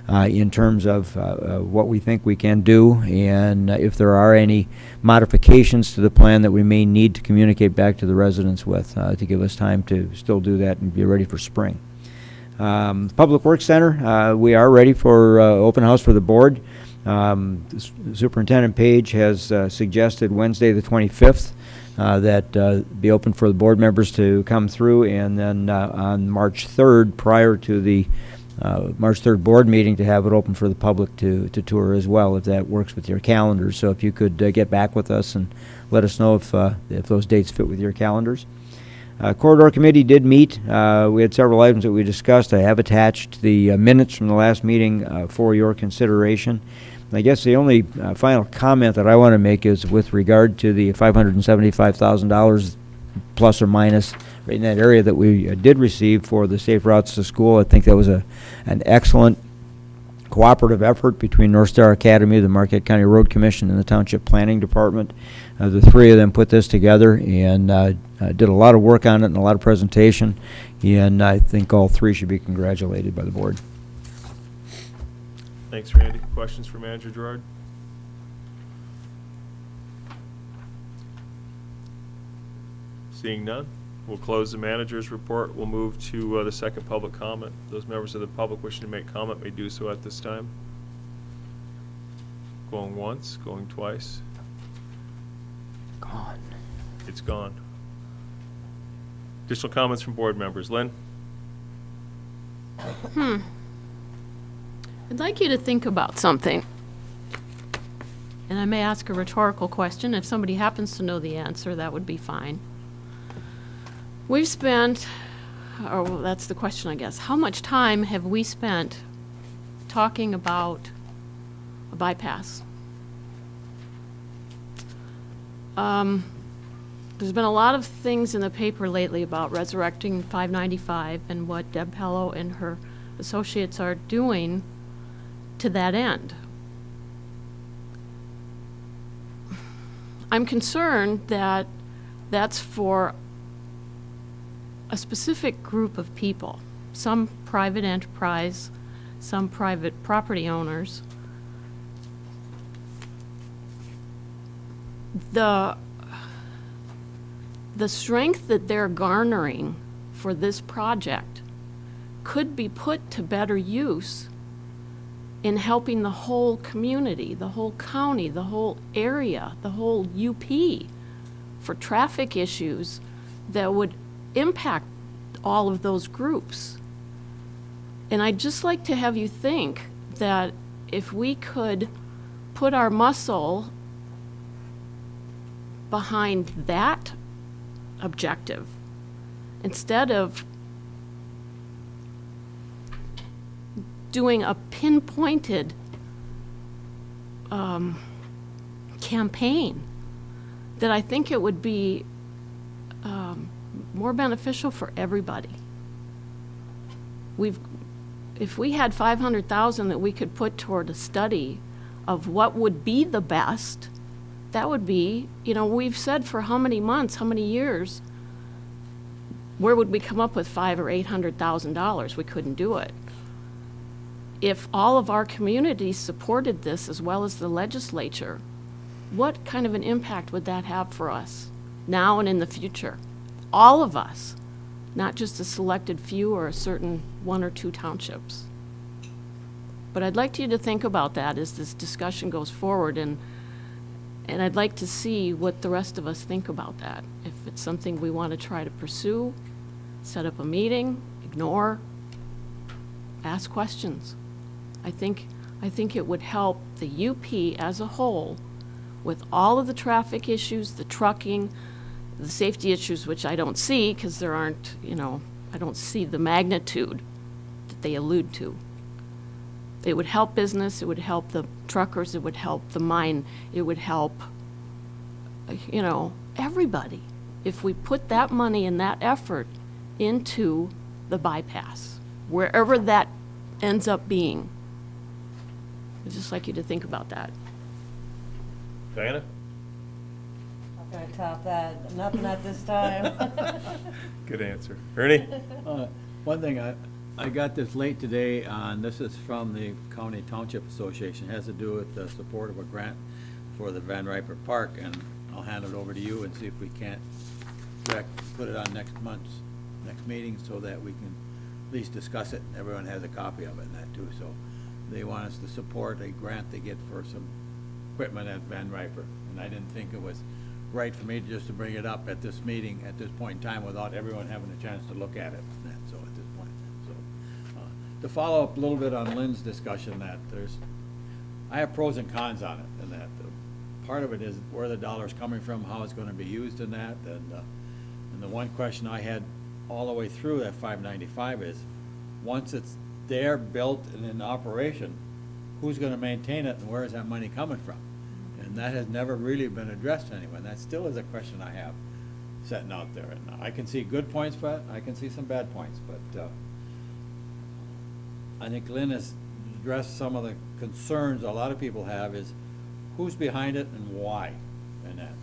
In terms of what we think we can do, and if there are any modifications to the plan that we may need to communicate back to the residents with, to give us time to still do that and be ready for spring. Public Works Center, we are ready for open house for the board. Superintendent Page has suggested Wednesday the 25th that be open for the board members to come through, and then on March 3rd, prior to the March 3rd board meeting, to have it open for the public to tour as well, if that works with your calendars. So if you could get back with us and let us know if those dates fit with your calendars. Corridor Committee did meet. We had several items that we discussed. I have attached the minutes from the last meeting for your consideration. I guess the only final comment that I want to make is with regard to the $575,000 plus or minus right in that area that we did receive for the Safe Routes to School. I think that was an excellent cooperative effort between North Star Academy, the Marquette County Road Commission, and the Township Planning Department. The three of them put this together and did a lot of work on it and a lot of presentation, and I think all three should be congratulated by the board. Thanks, Randy. Questions for Manager Gerard? Seeing none, we'll close the manager's report. We'll move to the second public comment. Those members of the public wishing to make comment may do so at this time. Going once, going twice. Gone. It's gone. Additional comments from board members. Lynn? I'd like you to think about something. And I may ask a rhetorical question. If somebody happens to know the answer, that would be fine. We've spent, or well, that's the question, I guess. How much time have we spent talking about a bypass? There's been a lot of things in the paper lately about resurrecting 595 and what Deb Pello and her associates are doing to that end. I'm concerned that that's for a specific group of people, some private enterprise, some private property owners. The strength that they're garnering for this project could be put to better use in helping the whole community, the whole county, the whole area, the whole UP for traffic issues that would impact all of those groups. And I'd just like to have you think that if we could put our muscle behind that objective instead of doing a pinpointed campaign, that I think it would be more beneficial for everybody. If we had $500,000 that we could put toward a study of what would be the best, that would be, we've said for how many months, how many years, where would we come up with $500,000 or $800,000? We couldn't do it. If all of our communities supported this as well as the legislature, what kind of an impact would that have for us now and in the future? All of us, not just a selected few or a certain one or two townships. But I'd like you to think about that as this discussion goes forward, and And I'd like to see what the rest of us think about that. If it's something we want to try to pursue, set up a meeting, ignore, ask questions. I think it would help the UP as a whole with all of the traffic issues, the trucking, the safety issues, which I don't see because there aren't, I don't see the magnitude that they allude to. It would help business, it would help the truckers, it would help the mine, it would help, everybody. If we put that money and that effort into the bypass, wherever that ends up being. I'd just like you to think about that. Diana? Not gonna top that, nothing at this time. Good answer. Ernie? One thing, I got this late today on, this is from the County Township Association, it has to do with the support of a grant for the Van Riper Park, and I'll hand it over to you and see if we can't put it on next meeting so that we can at least discuss it, and everyone has a copy of it and that too, so they want us to support a grant they get for some equipment at Van Riper, and I didn't think it was right for me just to bring it up at this meeting, at this point in time, without everyone having a chance to look at it, and that, so at this point, so. To follow up a little bit on Lynn's discussion, that I have pros and cons on it, and that part of it is where the dollar's coming from, how it's gonna be used in that, and the one question I had all the way through that 595 is, once it's there, built, and in operation, who's gonna maintain it, and where is that money coming from? And that has never really been addressed anyway, and that still is a question I have sitting out there, and I can see good points, but I can see some bad points, but, I think Lynn has addressed some of the concerns a lot of people have is who's behind it and why, and that.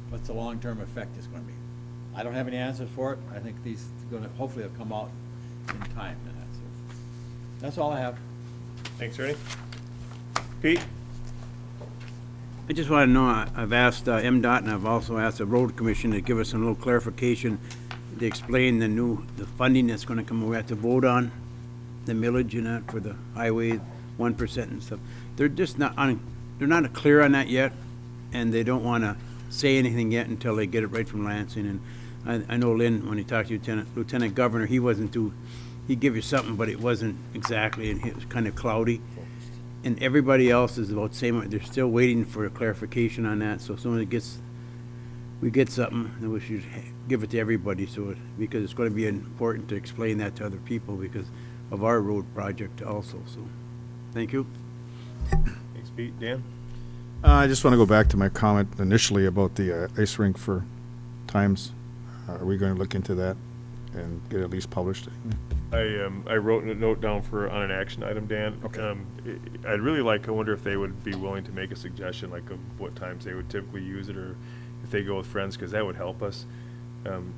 What's the long-term effect is gonna be. I don't have any answers for it. I think these are gonna, hopefully will come out in time, and that's all I have. Thanks, Ernie. Pete? I just want to know, I've asked MDOT and I've also asked the Road Commission to give us some little clarification to explain the funding that's going to come, we have to vote on the millage and that for the highway, 1% and stuff. They're just they're not clear on that yet, and they don't want to say anything yet until they get it right from Lansing. And I know Lynn, when he talked to Lieutenant Governor, he'd give you something, but it wasn't exactly, and it was kind of cloudy. And everybody else is about the same, they're still waiting for a clarification on that, so as soon as we get something, then we should give it to everybody, because it's going to be important to explain that to other people because of our road project also, so, thank you. Thanks, Pete. Dan? I just want to go back to my comment initially about the ice rink for times. Are we going to look into that and get it at least published? I wrote a note down on an action item, Dan. Okay. I'd really like, I wonder if they would be willing to make a suggestion, like of what times they would typically use it, or if they go with friends, because that would help us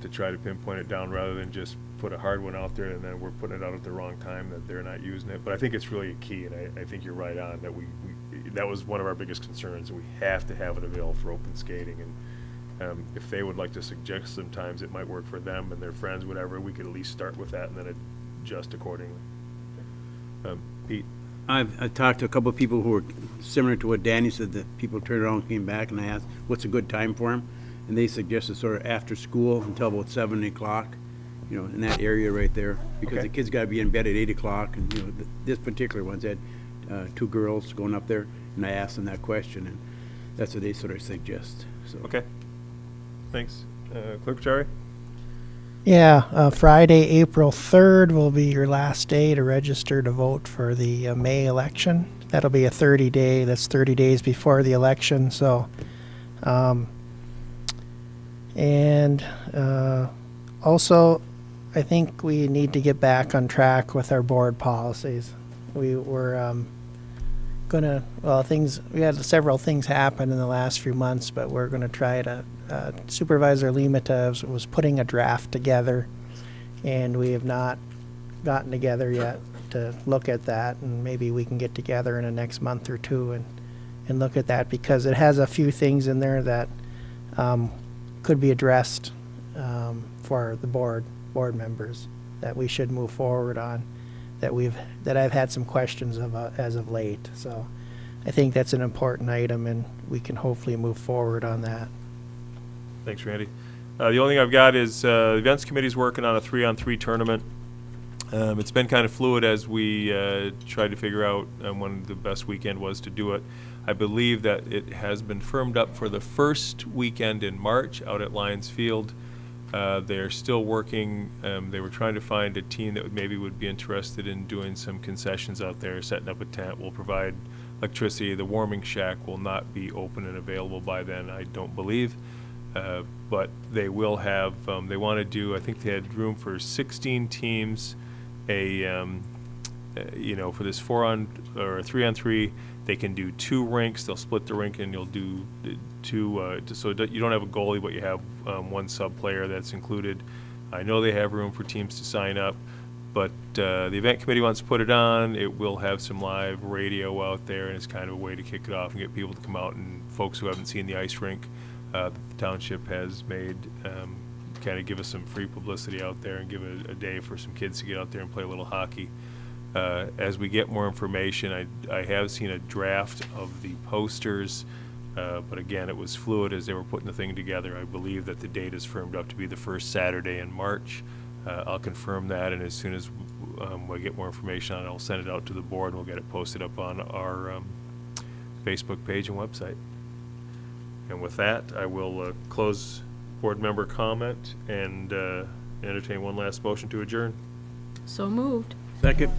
to try to pinpoint it down rather than just put a hard one out there and then we're putting it out at the wrong time that they're not using it. But I think it's really a key, and I think you're right on, that that was one of our biggest concerns, and we have to have it available for open skating. And if they would like to suggest sometimes it might work for them and their friends, whatever, we could at least start with that and then adjust accordingly. Pete? I've talked to a couple of people who are similar to what Danny said, that people turned around and came back, and I asked, what's a good time for them? And they suggested sort of after school until about 7 o'clock, in that area right there, because Okay. the kids gotta be in bed at 8 o'clock, and, this particular one's had 2 girls going up there, and I asked them that question, and that's what they sort of suggest, so. Okay. Thanks. Clerk Chari? Yeah, Friday, April 3rd will be your last day to register to vote for the May election. That'll be a 30-day, that's 30 days before the election, so. Also, I think we need to get back on track with our board policies. We were we had several things happen in the last few months, but we're gonna try to, Supervisor Limata was putting a draft together, and we have not gotten together yet to look at that, and maybe we can get together in the next month or two and look at that, because it has a few things in there that could be addressed for the board members that we should move forward on, that I've had some questions of as of late. So I think that's an important item, and we can hopefully move forward on that. Thanks, Randy. The only thing I've got is the events committee's working on a 3-on-3 tournament. It's been kind of fluid as we tried to figure out when the best weekend was to do it. I believe that it has been firmed up for the first weekend in March out at Lions Field. They're still working. They were trying to find a team that maybe would be interested in doing some concessions out there, setting up a tent. We'll provide electricity. The warming shack will not be open and available by then, I don't believe. But they will have, they want to do, I think they had room for 16 teams, you know, for this 3-on-3, they can do 2 rinks. They'll split the rink and you'll do 2, so you don't have a goalie, but you have 1 sub player that's included. I know they have room for teams to sign up, but the event committee wants to put it on. It will have some live radio out there, and it's kind of a way to kick it off and get people to come out, and folks who haven't seen the ice rink, the township has made, kind of give us some free publicity out there and give it a day for some kids to get out there and play a little hockey. As we get more information, I have seen a draft of the posters, but again, it was fluid as they were putting the thing together. I believe that the date is firmed up to be the first Saturday in March. I'll confirm that, and as soon as I get more information on it, I'll send it out to the board, and we'll get it posted up on our Facebook page and website. And with that, I will close board member comment and entertain one last motion to adjourn. So moved. Second.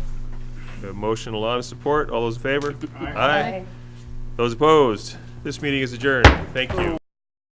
A motion, a lot of support. All those in favor? Aye. Those opposed? This meeting is adjourned. Thank you.